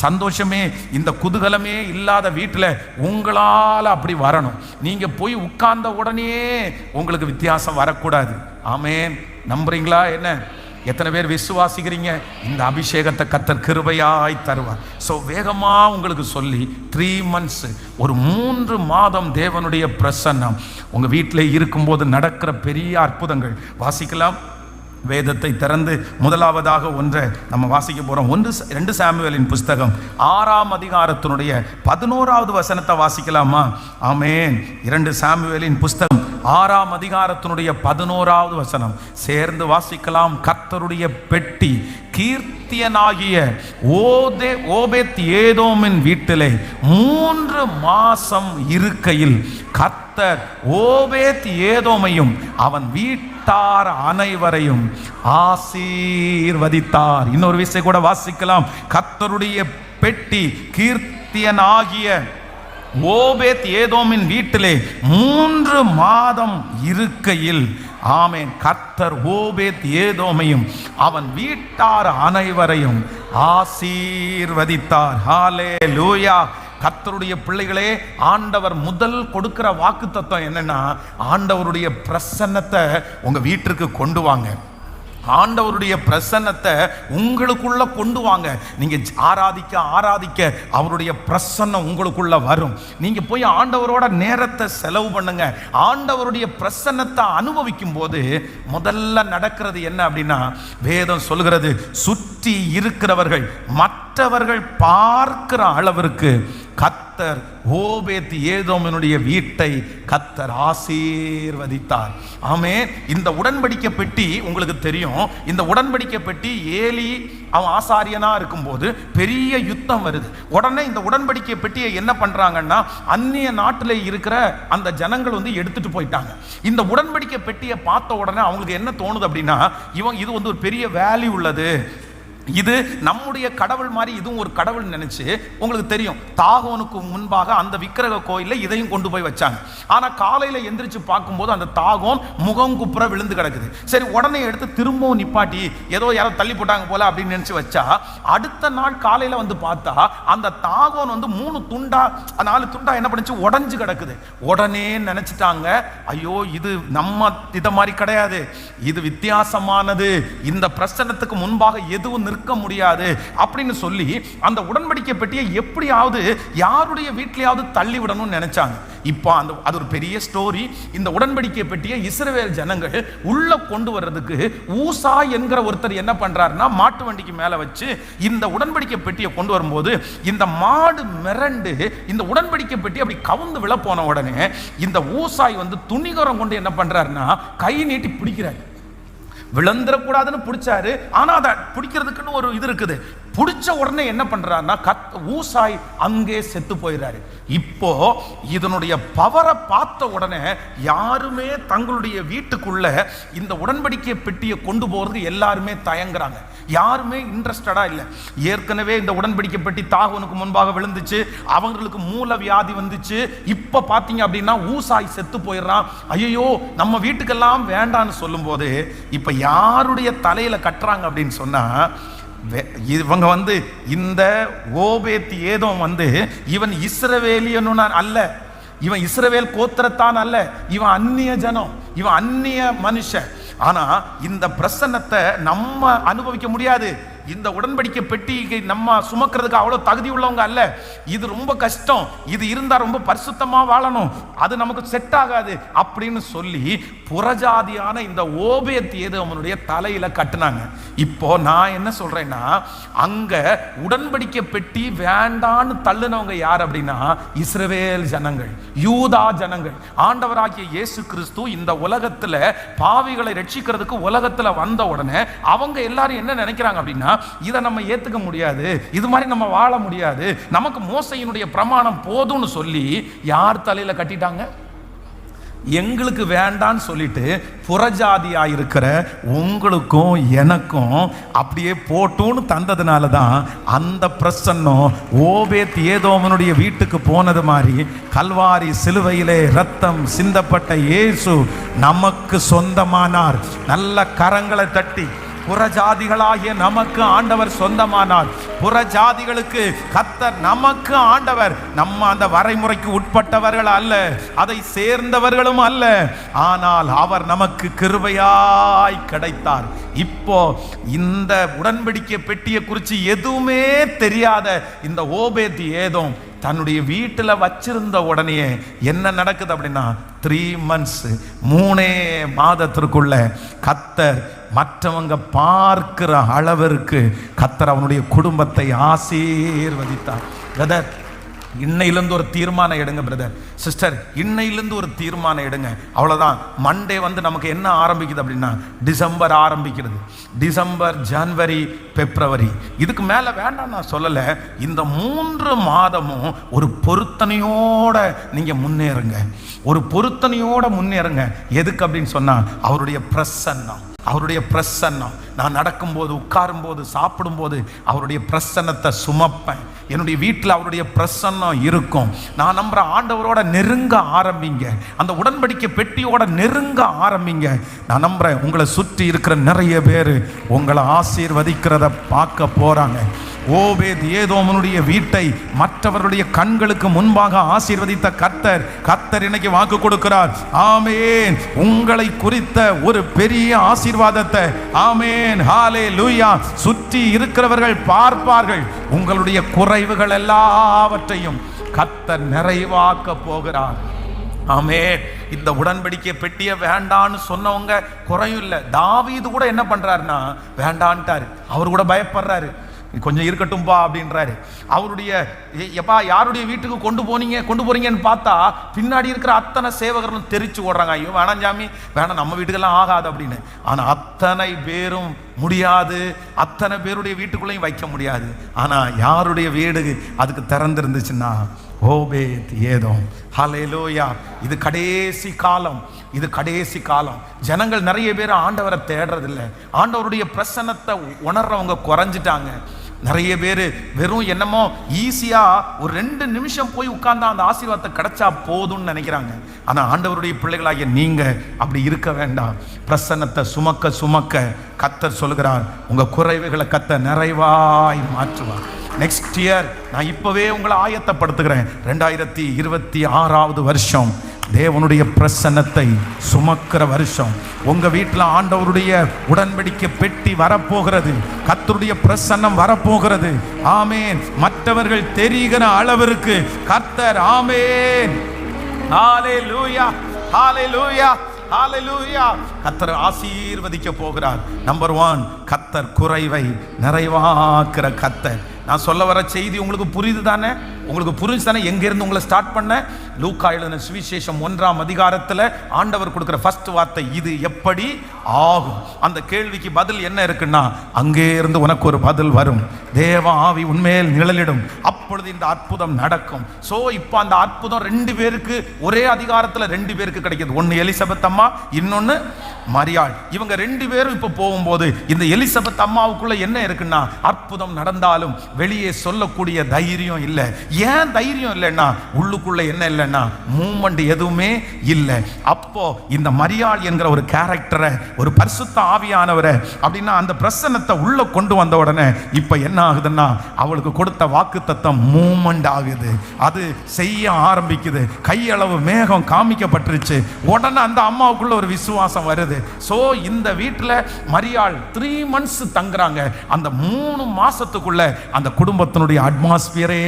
சந்தோஷமே, இந்த குதூகலமே இல்லாத வீட்டில் உங்களால் அப்படி வரணும். நீங்கள் போய் உட்கார்ந்த உடனே உங்களுக்கு வித்தியாசம் வரக்கூடாது. ஆமென். நம்புறீங்களா? என்ன எத்தனை பேர் விசுவாசிக்கிறீங்க? இந்த அபிஷேகத்தை கர்த்தர் கிருபையாய் தருவார். ஸோ வேகமா உங்களுக்கு சொல்லி 3 months, ஒரு 3 மாதம் தேவனுடைய பிரசன்னம் உங்க வீட்டில் இருக்கும்போது நடக்கிற பெரிய அற்புதங்கள் வாசிக்கலாம். வேதத்தை திறந்து முதலாவதாக ஒன்றை நம்ம வாசிக்க போகிறோம். 2 சாமுவேலின் புஸ்தகம் 6ஆம் அதிகாரத்தினுடைய 11வது வசனத்தை வாசிக்கலாமா? ஆமேன். 2 சாமுவேலின் புஸ்தகம் 6ஆம் அதிகாரத்தினுடைய 11வது வசனம் சேர்ந்து வாசிக்கலாம். கர்த்தருடைய பெட்டி கீர்த்தியனாகிய ஓபேத் ஏதோமின் வீட்டிலே 3 மாசம் இருக்கையில் கர்த்தர் ஓபேத் ஏதோமையும் அவன் வீட்டார் அனைவரையும் ஆசீர்வதித்தார். இன்னொரு விஷயம் கூட வாசிக்கலாம். கர்த்தருடைய பெட்டி கீர்த்தியனாகிய ஓபேத் ஏதோமின் வீட்டிலே 3 மாதம் இருக்கையில், ஆமென், கர்த்தர் ஓபேத் ஏதோமையும் அவன் வீட்டார் அனைவரையும் ஆசீர்வதித்தார். ஹல்லேலூயா. கர்த்தருடைய பிள்ளைகளே, ஆண்டவர் முதல் கொடுக்கிற வாக்குத்தத்தம் என்னன்னா, ஆண்டவருடைய பிரசன்னத்தை உங்க வீட்டிற்கு கொண்டு வாங்க. ஆண்டவருடைய பிரசன்னத்தை உங்களுக்குள்ள கொண்டு வாங்க. நீங்க ஆராதிக்க ஆராதிக்க அவருடைய பிரசன்னம் உங்களுக்குள்ள வரும். நீங்க போய் ஆண்டவரோட நேரத்தை செலவு பண்ணுங்க. ஆண்டவருடைய பிரசன்னத்தை அனுபவிக்கும் போது முதல்ல நடக்கிறது என்ன அப்படின்னா, வேதம் சொல்கிறது, சுற்றி இருக்கிறவர்கள் மற்றவர்கள் பார்க்கிற அளவிற்கு கர்த்தர் ஓபேத் ஏதோமினுடைய வீட்டை கர்த்தர் ஆசீர்வதித்தார். ஆமென். இந்த உடன்படிக்கை பெட்டி உங்களுக்கு தெரியும். இந்த உடன்படிக்கை பெட்டி ஏலி அவன் ஆசாரியனா இருக்கும்போது பெரிய யுத்தம் வருது. உடனே இந்த உடன்படிக்கை பெட்டியை என்ன பண்றாங்கன்னா, அந்நிய நாட்டில் இருக்கிற அந்த ஜனங்கள் எடுத்துட்டு போயிட்டாங்க. இந்த உடன்படிக்கை பெட்டியை பார்த்த உடனே அவங்களுக்கு என்ன தோணுது அப்படின்னா, இது ஒரு பெரிய வேல்யூ உள்ளது, இது நம்முடைய கடவுள் மாதிரி இதுவும் ஒரு கடவுள் நினைச்சு, உங்களுக்கு தெரியும், தாகோனுக்கு முன்பாக அந்த விக்கிரக கோயிலில் இதையும் கொண்டு போய் வச்சாங்க. ஆனால் காலையில் எந்திரிச்சு பார்க்கும்போது அந்த தாகோன் முகம் குப்புற விழுந்து கிடக்குது. சரி, உடனே எடுத்து திரும்பவும் நிப்பாட்டி ஏதோ யாரோ தள்ளி போட்டாங்க போல அப்படின்னு நினைச்சு வச்சா, அடுத்த நாள் காலையில் பார்த்தா அந்த தாகோன் 3 துண்டா 4 துண்டா என்ன பண்ணுச்சு, உடஞ்சு கிடக்குது. உடனே நினைச்சிட்டாங்க, ஐயோ இது நம்ம இதை மாதிரி கிடையாது, இது வித்தியாசமானது, இந்த பிரசன்னத்துக்கு முன்பாக எதுவும் நிற்க முடியாது அப்படின்னு சொல்லி அந்த உடன்படிக்கை பெட்டியை எப்படியாவது யாருடைய வீட்லயாவது தள்ளி விடணும்னு நினைச்சாங்க. இப்போ அது ஒரு பெரிய ஸ்டோரி. இந்த உடன்படிக்கை பெட்டியை இஸ்ரவேல் ஜனங்கள் உள்ள கொண்டு வர்றதுக்கு ஊசா என்கிற ஒருத்தர் என்ன பண்றாருன்னா, மாட்டு வண்டிக்கு மேல வச்சு இந்த உடன்படிக்கை பெட்டியை கொண்டு வரும்போது இந்த மாடு மிரண்டு இந்த உடன்படிக்கை பெட்டி அப்படி கவுந்து விழ போன உடனே இந்த ஊசாய் துணிகரம் கொண்டு என்ன பண்றாருன்னா, கை நீட்டி பிடிக்கிறாரு. விழுந்துடக்கூடாதுன்னு பிடிச்சாரு. ஆனா அதை பிடிக்கிறதுக்குன்னு ஒரு இது இருக்குது. பிடிச்ச உடனே என்ன பண்றாருன்னா, ஊசாய் அங்கே செத்து போயிடுறாரு. இப்போ இதனுடைய பவரை பார்த்த உடனே யாருமே தங்களுடைய வீட்டுக்குள்ள இந்த உடன்படிக்கை பெட்டியை கொண்டு போறதுக்கு எல்லாருமே தயங்குறாங்க. யாருமே இன்ட்ரெஸ்டடா இல்லை. ஏற்கனவே இந்த உடன்படிக்கை பெட்டி தாகோனுக்கு முன்பாக விழுந்துச்சு, அவங்களுக்கு மூல வியாதி வந்துச்சு. இப்ப பாத்தீங்க அப்படின்னா ஊசாய் செத்து போயிடுறான். ஐயோ நம்ம வீட்டுக்கெல்லாம் வேண்டான்னு சொல்லும் போது இப்ப யாருடைய தலையில கட்டுறாங்க அப்படின்னு சொன்னா, இவங்க இந்த ஓபேத் ஏதோம் இவன் இஸ்ரவேலியனு அல்ல, இவன் இஸ்ரவேல் கோத்திரத்தான் அல்ல, இவன் அந்நிய ஜனம், இவன் அந்நிய மனுஷன். ஆனா இந்த பிரசன்னத்தை நம்ம அனுபவிக்க முடியாது. இந்த உடன்படிக்கை பெட்டிக்கு நம்ம சுமக்கிறதுக்கு அவ்வளவு தகுதி உள்ளவங்க அல்ல. இது ரொம்ப கஷ்டம், இது இருந்தா ரொம்ப பரிசுத்தமா வாழணும், அது நமக்கு செட் ஆகாது அப்படின்னு சொல்லி புறஜாதியான இந்த ஓபேத் ஏதோமனுடைய தலையில கட்டுனாங்க. இப்போ நான் என்ன சொல்றேன்னா, அங்க உடன்படிக்கை பெட்டி வேண்டான்னு தள்ளுனவங்க யார் அப்படின்னா, இஸ்ரவேல் ஜனங்கள், யூதா ஜனங்கள். ஆண்டவராகிய இயேசு கிறிஸ்து இந்த உலகத்துல பாவிகளை ரட்சிக்கிறதுக்கு உலகத்துல வந்த உடனே அவங்க எல்லாரும் என்ன நினைக்கிறாங்க அப்படின்னா, இதை நம்ம ஏத்துக்க முடியாது, இது மாதிரி நம்ம வாழ முடியாது, நமக்கு மோசையினுடைய பிரமாணம் போதும்னு சொல்லி யார் தலையில கட்டிட்டாங்க? எங்களுக்கு வேண்டான்னு சொல்லிட்டு புறஜாதியா இருக்கிற உங்களுக்கும் எனக்கும் அப்படியே போட்டுன்னு தந்ததுனால தான் அந்த பிரசன்னம் ஓபேத் ஏதோமனுடைய வீட்டுக்கு போனது மாதிரி கல்வாரி சிலுவையிலே ரத்தம் சிந்தப்பட்ட இயேசு நமக்கு சொந்தமானார். நல்ல கரங்களை தட்டி, புறஜாதிகளாகிய நமக்கு ஆண்டவர் சொந்தமானார். புற ஜாதிகளுக்கு கர்த்தர், நமக்கு ஆண்டவர். நம்ம அந்த வரைமுறைக்கு உட்பட்டவர்கள் அல்ல, அதை சேர்ந்தவர்களும் அல்ல. ஆனால் அவர் நமக்கு கிருபையாய் கிடைத்தார். இப்போ இந்த உடன்படிக்கை பெட்டியை குறித்து எதுவுமே தெரியாத இந்த ஓபேத் ஏதோம் தன்னுடைய வீட்டில் வச்சிருந்த உடனே என்ன நடக்குது அப்படின்னா, 3 months 3 மாதத்திற்குள்ள கர்த்தர் மற்றவங்க பார்க்கிற அளவிற்கு கர்த்தர் அவனுடைய குடும்பத்தை ஆசீர்வதித்தார். பிரதர், இன்னையிலிருந்து ஒரு தீர்மானம் எடுங்க. பிரதர் சிஸ்டர், இன்னையிலிருந்து ஒரு தீர்மானம் எடுங்க. அவ்வளோதான். மண்டே நமக்கு என்ன ஆரம்பிக்குது அப்படின்னா, டிசம்பர் ஆரம்பிக்கிறது. டிசம்பர், ஜனவரி, பிப்ரவரி, இதுக்கு மேலே வேண்டாம் நான் சொல்லலை. இந்த 3 மாதமும் ஒரு பொருத்தனையோட நீங்கள் முன்னேறுங்க. ஒரு பொருத்தனையோட முன்னேறுங்க. எதுக்கு அப்படின்னு சொன்னால், அவருடைய பிரசன்னம். அவருடைய பிரசன்னம். நான் நடக்கும்போது, உட்காரும்போது, சாப்பிடும்போது அவருடைய பிரசன்னத்தை சுமப்பேன். என்னுடைய வீட்டில் அவருடைய பிரசன்னம் இருக்கும். நான் நம்புற ஆண்டவரோட நெருங்க ஆரம்பிங்க. அந்த உடன்படிக்கை பெட்டியோட நெருங்க ஆரம்பிங்க. நான் நம்புறேன் உங்களை சுற்றி இருக்கிற நிறைய பேர் உங்களை ஆசீர்வதிக்கிறத பார்க்க போறாங்க. ஓபேத் ஏதோமனுடைய வீட்டை மற்றவருடைய கண்களுக்கு முன்பாக ஆசீர்வதித்த கர்த்தர் இன்னைக்கு வாக்கு கொடுக்கிறார். ஆமென். உங்களை குறித்த ஒரு பெரிய ஆசீர்வாதத்தை, ஆமென், ஹல்லேலூயா, சுற்றி இருக்கிறவர்கள் பார்ப்பார்கள். உங்களுடைய குறைவுகள் எல்லாவற்றையும் கர்த்தர் நிறைவாக்க போகிறார். ஆமென். இந்த உடன்படிக்கை பெட்டியை வேண்டான்னு சொன்னவங்க குறையும் இல்லை. தாவீது கூட என்ன பண்றாருன்னா வேண்டான்ட்டாரு. அவர் கூட பயப்படுறாரு. கொஞ்சம் இருக்கட்டும்பா அப்படின்றாரு. அவருடைய எப்பா யாருடைய வீட்டுக்கு கொண்டு போறீங்கன்னு பார்த்தா பின்னாடி இருக்கிற அத்தனை சேவகர்களும் தெரிச்சு ஓடுறாங்க. ஐயோ வேணாம் சாமி, வேணாம், நம்ம வீட்டுக்கெல்லாம் ஆகாது அப்படின்னு. ஆனா அத்தனை பேரும் முடியாது, அத்தனை பேருடைய வீட்டுக்குள்ளேயும் வைக்க முடியாது. ஆனா யாருடைய வீடு அதுக்கு திறந்திருந்துச்சுன்னா, ஓபேத் ஏதோம். ஹல்லேலூயா. இது கடைசி காலம். இது கடைசி காலம். ஜனங்கள் நிறைய பேர் ஆண்டவரை தேடுறதில்லை. ஆண்டவருடைய பிரசன்னத்தை உணர்றவங்க குறைஞ்சிட்டாங்க. நிறைய பேர் வெறும் என்னமோ ஈஸியா ஒரு 2 நிமிஷம் போய் உட்கார்ந்தா அந்த ஆசீர்வாதத்தை கிடைச்சா போதும்னு நினைக்கிறாங்க. ஆனா ஆண்டவருடைய பிள்ளைகளாகிய நீங்க அப்படி இருக்க வேண்டாம். பிரசன்னத்தை சுமக்க கர்த்தர் சொல்கிறார், உங்க குறைவுகளை கர்த்தர் நிறைவாய் மாற்றுவார். நெக்ஸ்ட் இயர் நான் இப்பவே உங்களை ஆயத்தப்படுத்துகிறேன். 2026வது வருஷம் தேவனுடைய பிரசன்னத்தை சுமக்கிற வருஷம். உங்க வீட்டில் ஆண்டவருடைய உடன்படிக்கை பெட்டி வரப்போகிறது. கர்த்தருடைய பிரசன்னம் வரப்போகிறது. ஆமென். மற்றவர்கள் தெரிகிற அளவிற்கு கர்த்தர், ஆமென், ஹல்லேலூயா, ஹல்லேலூயா, ஹல்லேலூயா, கர்த்தர் ஆசீர்வதிக்க போகிறார். நம்பர் 1, கர்த்தர் குறைவை நிறைவாக்குற கர்த்தர். நான் சொல்ல வர செய்தி உங்களுக்கு புரியுது தானே? உங்களுக்கு புரிஞ்சு தானே எங்கிருந்து உங்களை ஸ்டார்ட் பண்ண? லூக்கா எழுதின சுவிசேஷம் 1ஆம் அதிகாரத்தில் ஆண்டவர் கொடுக்கிற ஃபர்ஸ்ட் வார்த்தை, இது எப்படி ஆகும்? அந்த கேள்விக்கு பதில் என்ன இருக்குன்னா, அங்கே இருந்து உனக்கு ஒரு பதில் வரும். தேவ ஆவி உண்மையில் நிழலிடும், அப்பொழுது இந்த அற்புதம் நடக்கும். ஸோ இப்போ அந்த அற்புதம் 2 பேருக்கு ஒரே அதிகாரத்தில் 2 பேருக்கு கிடைக்கிது. ஒன்று எலிசபெத் அம்மா, இன்னொன்று மரியாள். இவங்க 2 பேரும் இப்போ போகும்போது இந்த எலிசபெத் அம்மாவுக்குள்ள என்ன இருக்குன்னா, அற்புதம் நடந்தாலும் வெளியே சொல்லக்கூடிய தைரியம் இல்லை. ஏன் தைரியம் இல்லைன்னா, உள்ளுக்குள்ள என்ன இல்லைன்னா மூமெண்ட் எதுவுமே இல்லை. அப்போ இந்த மரியாள் என்கிற ஒரு கேரக்டரை, ஒரு பரிசுத்த ஆவியானவரை அப்படின்னா அந்த பிரசன்னத்தை உள்ள கொண்டு வந்த உடனே இப்ப என்ன ஆகுதுன்னா, அவளுக்கு கொடுத்த வாக்குத்தத்தம் மூமெண்ட் ஆகுது. அது செய்ய ஆரம்பிக்குது. கையளவு மேகம் காமிக்கப்பட்டுருச்சு. உடனே அந்த அம்மாவுக்குள்ள ஒரு விசுவாசம் வருது. சோ இந்த வீட்டில் மரியாள் 3 months தங்குறாங்க. அந்த 3 மாசத்துக்குள்ள அந்த குடும்பத்தினுடைய அட்மாஸ்பியரே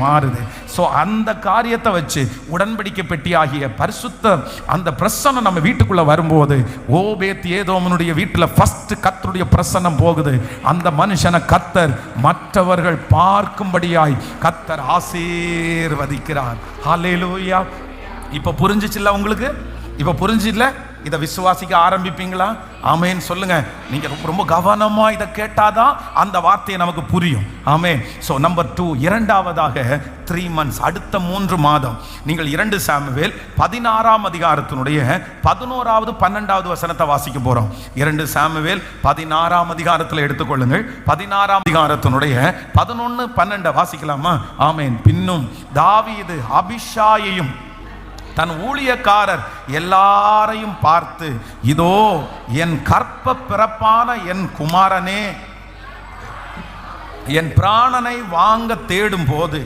மாறுது. சோ அந்த காரியத்தை வச்சு உடன்படிக்கை பெட்டி ஆகிய பரிசுத்த அந்த பிரசன்னம் நம்ம வீட்டுக்குள்ள வரும்போது, ஓபேத் ஏதோமனுடைய வீட்டில் ஃபர்ஸ்ட் கர்த்தருடைய பிரசன்னம் போகுது. அந்த மனுஷனை கர்த்தர் மற்றவர்கள் பார்க்கும்படியாய் கர்த்தர் ஆசீர்வதிக்கிறார். ஹல்லேலூயா. இப்ப புரிஞ்சிச்சுல்ல உங்களுக்கு? இப்ப புரிஞ்சில்ல? இதை விசுவாசிக்க ஆரம்பிப்பீங்களா? ஆமென் சொல்லுங்க. நீங்க ரொம்ப கவனமா இதை கேட்டாதான் அந்த வார்த்தையை நமக்கு புரியும். ஆமென். சோ நம்பர் 2, இரண்டாவதாக 3 months, அடுத்த 3 மாதம். நீங்கள் 2 சாமுவேல் 16ஆம் அதிகாரத்தினுடைய 11வது 12வது வசனத்தை வாசிக்க போறோம். 2 சாமுவேல் 16ஆம் அதிகாரத்தில் எடுத்துக்கொள்ளுங்கள். 16ஆம் அதிகாரத்தினுடைய 11, 12 வாசிக்கலாமா? ஆமென். பின்னும் தாவீது அபிஷாயையும் தன் ஊழியக்காரர் எல்லாரையும் பார்த்து, இதோ என் கற்ப பிறப்பான என் குமாரனே, என் பிராணனை வாங்க தேடும் போது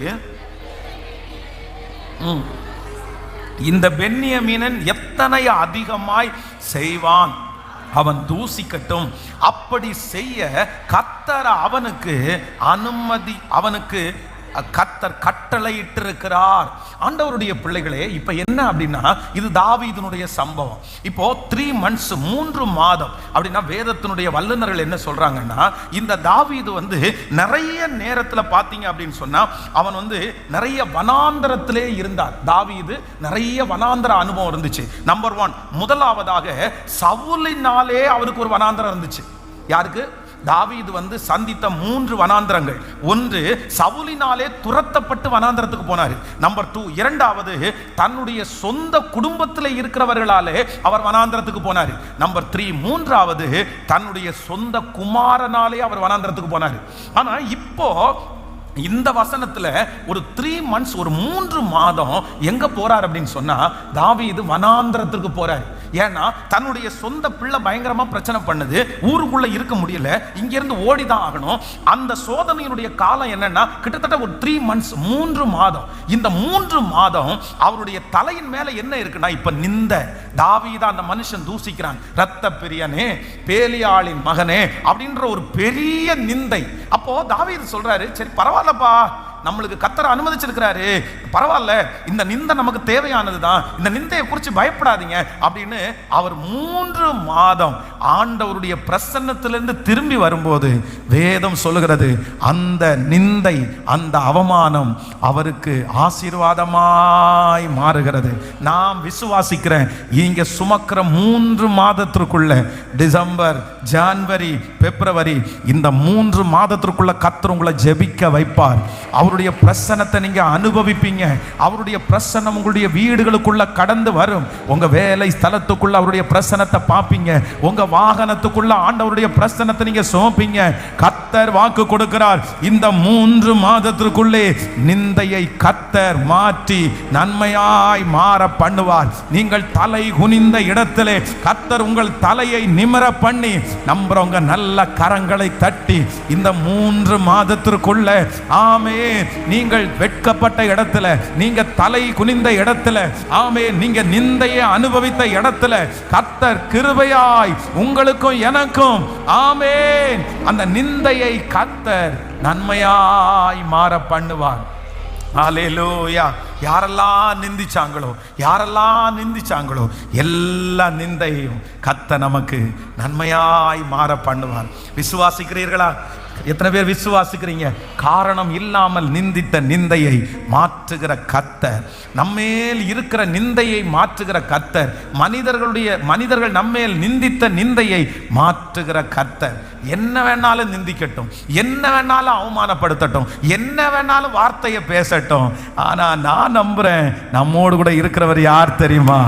இந்த பென்யமீனன் எத்தனை அதிகமாய் செய்வான், அவன் தூசிக்கட்டும். அப்படி செய்ய கர்த்தர் அவனுக்கு அனுமதி, அவனுக்கு கர்த்தர் கட்டளையிட்டிருக்கிறார். ஆண்டவருடைய பிள்ளைகளே, இப்ப என்ன அப்படின்னா, இது தாவீதுனுடைய சம்பவம். இப்போ 3 months 3 மாதம் அப்படின்னா வேதத்தினுடைய வல்லுநர்கள் என்ன சொல்றாங்கன்னா, இந்த தாவீது நிறைய நேரத்துல பாத்தீங்க அப்படின்னு சொன்னா அவன் நிறைய வனாந்தரத்திலே இருந்தார். தாவீது நிறைய வனாந்தர அனுபவம் இருந்துச்சு. நம்பர் 1, முதலாவதாக சவுலினாலே அவருக்கு ஒரு வனாந்தரம் இருந்துச்சு. யாருக்கு? தாவீது சந்தித்த 3 வனாந்தரங்கள். ஒன்று, சவுலினாலே துரத்தப்பட்டு வனாந்தரத்துக்கு போனார். நம்பர் 2, இரண்டாவது தன்னுடைய சொந்த குடும்பத்தில் இருக்கிறவர்களாலே அவர் வனாந்தரத்துக்கு போனார். நம்பர் 3, மூன்றாவது தன்னுடைய சொந்த குமாரனாலே அவர் வனாந்தரத்துக்கு போனார். ஆனா இப்போ இந்த வசனத்துல ஒரு 3 months, ஒரு 3 மாதம் எங்க போறார் அப்படின்னு சொன்னா, தாவீது வனாந்தரத்துக்கு போறார். ஏன்னா தன்னுடைய சொந்த பிள்ளை பயங்கரமா பிரச்சனை பண்ணுது, ஊருக்குள்ள இருக்க முடியல, இங்க இருந்து ஓடிதான் ஆகணும். அந்த சோதனையினுடைய காலம் என்னன்னா கிட்டத்தட்ட ஒரு 3 months, 3 மாதம். இந்த 3 மாதம் அவருடைய தலையின் மேல என்ன இருக்குன்னா, இப்ப நிந்த தாவீதா அந்த மனுஷன் தூசிக்கிறான், இரத்த பிரியனே, பேலியாளின் மகனே அப்படின்ற ஒரு பெரிய நிந்தை. அப்போ தாவீது சொல்றாரு, சரி பரவாயில்லப்பா, நம்மளுக்கு கர்த்தர் அனுமதிச்சிருக்கிறாரு, பரவாயில்ல, இந்த நிந்தை நமக்கு தேவையானது தான், இந்த நிந்தையை குறித்து பயப்படாதீங்க அப்படின்னு அவர் 3 மாதம் ஆண்டவருடைய பிரசன்னத்திலிருந்து திரும்பி வரும்போது வேதம் சொல்லுகிறது, அந்த நிந்தை, அந்த அவமானம் அவருக்கு ஆசீர்வாதமாய் மாறுகிறது. நான் விசுவாசிக்கிறேன், இங்க சுமக்கிற 3 மாதத்திற்குள்ள, டிசம்பர், ஜனவரி, பிப்ரவரி, இந்த 3 மாதத்திற்குள்ள கர்த்தர் உங்களை ஜெபிக்க வைப்பார். அவருடைய பிரசன்னத்தை நீங்க அனுபவிப்பீங்க. அவருடைய பிரசன்னம் உங்களுடைய வீடுகளுக்குள்ள கடந்து வரும். உங்க வேலை ஸ்தலத்துக்குள்ள அவருடைய பிரசன்னத்தை பார்ப்பீங்க. உங்க வாகனத்துக்குள்ள ஆண்டவருடைய பிரசன்னத்தை நீங்க சுமப்பீங்க. கர்த்தர் வாக்கு கொடுக்கிறார், இந்த 3 மாதத்திற்குள்ளே நிந்தையை கர்த்தர் மாற்றி நன்மையாய் மாற பண்ணுவார். நீங்கள் தலை குனிந்த இடத்திலே கர்த்தர் உங்கள் தலையை நிமிர பண்ணி, நம்புறவங்க நல்ல கரங்களை தட்டி இந்த 3 மாதத்திற்குள்ள, ஆமே, நீங்கள் வெட்கப்பட்ட இடத்துல, நீங்க தலை குனிந்த இடத்துல, ஆமே, நீங்க நிந்தையை அனுபவித்த இடத்துல கர்த்தர் கிருபையாய் உங்களுக்கும் எனக்கும், ஆமே, அந்த நிந்தையை கர்த்தர் நன்மையாய் மாற பண்ணுவார். ஹல்லேலூயா. யாரெல்லாம் நிந்திச்சாங்களோ எல்லா நிந்தையும் கர்த்தர் நமக்கு நன்மையாய் மாற பண்ணுவார். விசுவாசிக்கிறீர்களா? எத்தனை பேர் விசுவாசிக்கிறீங்க? காரணம் இல்லாமல் நிந்தித்த நிந்தையை மாற்றுகிற கர்த்தர், நம்மேல் இருக்கிற நிந்தையை மாற்றுகிற கர்த்தர், மனிதர்கள் நம்மேல் நிந்தித்த நிந்தையை மாற்றுகிற கர்த்தர். என்ன வேணாலும் நிந்திக்கட்டும், என்ன வேணாலும் அவமானப்படுத்தட்டும், என்ன வேணாலும் வார்த்தையை பேசட்டும், ஆனா நான் நம்புறேன், நம்மோடு கூட இருக்கிறவர் யார் தெரியுமா?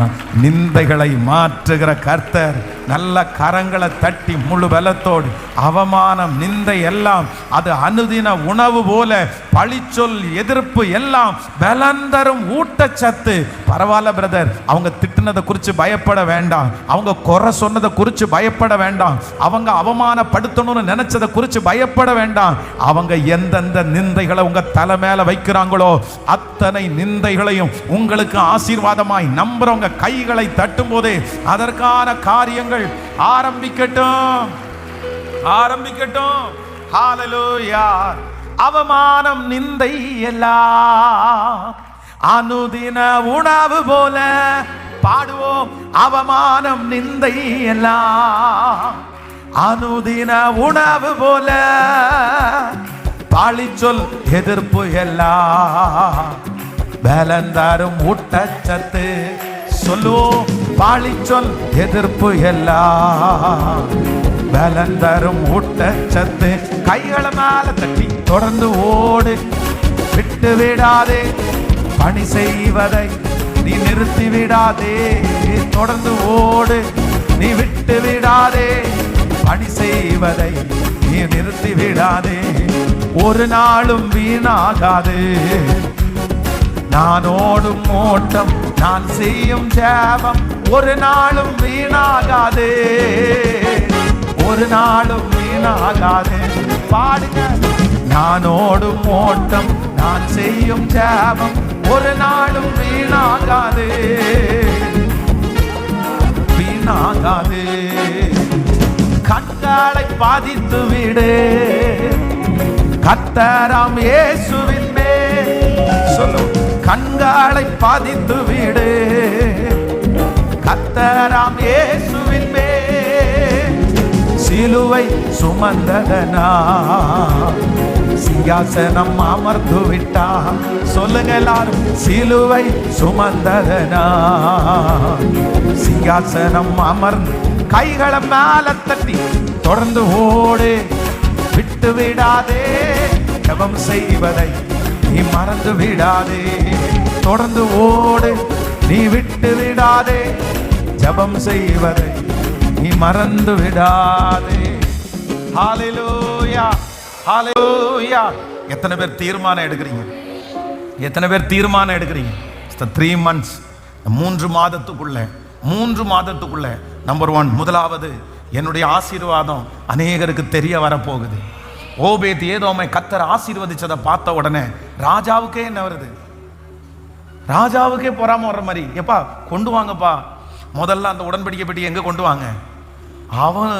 நிந்தைகளை மாற்றுகிற கர்த்தர். நல்ல கரங்களை தட்டி முழு பலத்தோடு, அவமானம், நிந்தை எல்லாம் அது அனுதின உணவு போல, பழிச்சொல், எதிர்ப்பு எல்லாம் பலந்தரும் ஊட்டச்சத்து. பரவாயில்ல பிரதர், அவங்க திட்டினதை குறித்து பயப்பட வேண்டாம், அவங்க குறை சொன்னதை குறித்து பயப்பட வேண்டாம், அவங்க அவமானப்படுத்தணும்னு நினைச்சதை குறித்து பயப்பட வேண்டாம். அவங்க எந்தெந்த நிந்தைகளை உங்க தலை மேல வைக்கிறாங்களோ அத்தனை நிந்தைகளையும் உங்களுக்கு ஆசீர்வாதமாய் நம்புறவங்க கைகளை தட்டும் போதே அதற்கான காரியங்கள் ஆரம்பிக்கட்டும். ஹல்லேலூயா. அவமானம், நிந்தை எல்லாம் அனுதின உணவு போல பாடுவோம். அவமானம், நிந்தை எல்லாம் அனுதின உணவு போல, பழிச்சொல், எதிர்ப்பு எல்லாம் பலந்தரும் ஊட்டச்சத்து. சொல்லுவோம், பழிச்சொல், எதிர்ப்பு எல்லாம் பலந்தரும் ஊட்டச்சத்து. கைகளை மேல தட்டி தொடர்ந்து ஓடு, விட்டு விடாதே, பணி செய்வதை நீ நிறுத்தி விடாதே. தொடர்ந்து ஓடு, நீ விட்டு விடாதே, பணி செய்வதை நீ நிறுத்தி விடாதே. ஒரு நாளும் வீணாகாது நான் ஓடும் ஓட்டம், நான் செய்யும் ஜெபம், ஒரு நாளும் வீணாகாது, ஒரு நாளும் வீணாகாது. பாடுங்க, நான் ஓடும் ஓட்டம், நான் செய்யும் ஜெபம் ஒரு நாளும் வீணாகாது, வீணாகாது. கண்களை பாதித்து விடு கர்த்தராம் இயேசுவின் மேல். சொல்லு, கண்களை பாதித்து விடு கர்த்தராம் இயேசுவின் மேல். சிலுவை சுமந்ததனா சிங்காசனம் அமர்ந்து விட்டா. சொல்லுங்க எல்லாரும், சிலுவை சுமந்ததனா சிங்காசனம் அமர்ந்து. கைகளை மேல தட்டி தொடர்ந்து ஓடு, விட்டு விடாதே. ஜெபம் செய்வதை நீ மறந்து விடாதே. தொடர்ந்து ஓடு, நீ விட்டு விடாதே. ஜெபம் செய்வதை நீ மறந்து விடாதே. ஹல்லேலூயா, ஹல்லேலூயா. எத்தனை பேர் தீர்மானம் எடுக்கிறீங்க? எத்தனை பேர் தீர்மானம் எடுக்கிறீங்க? 3 months, 3 மாதத்துக்குள்ள, 3 மாதத்துக்குள்ள நம்பர் 1, முதலாவது என்னுடைய ஆசீர்வாதம் அநேகருக்கு தெரிய வரப்போகுது. ஓபேத் ஏதோமை கர்த்தர் ஆசீர்வதிச்சதை பார்த்த உடனே ராஜாவுக்கே என்ன வருது? ராஜாவுக்கே பொறாம வர்ற மாதிரி, எப்பா கொண்டு வாங்கப்பா. முதல்ல அந்த உடன்படிக்கை பெட்டி எங்க கொண்டு வாங்க. அவன்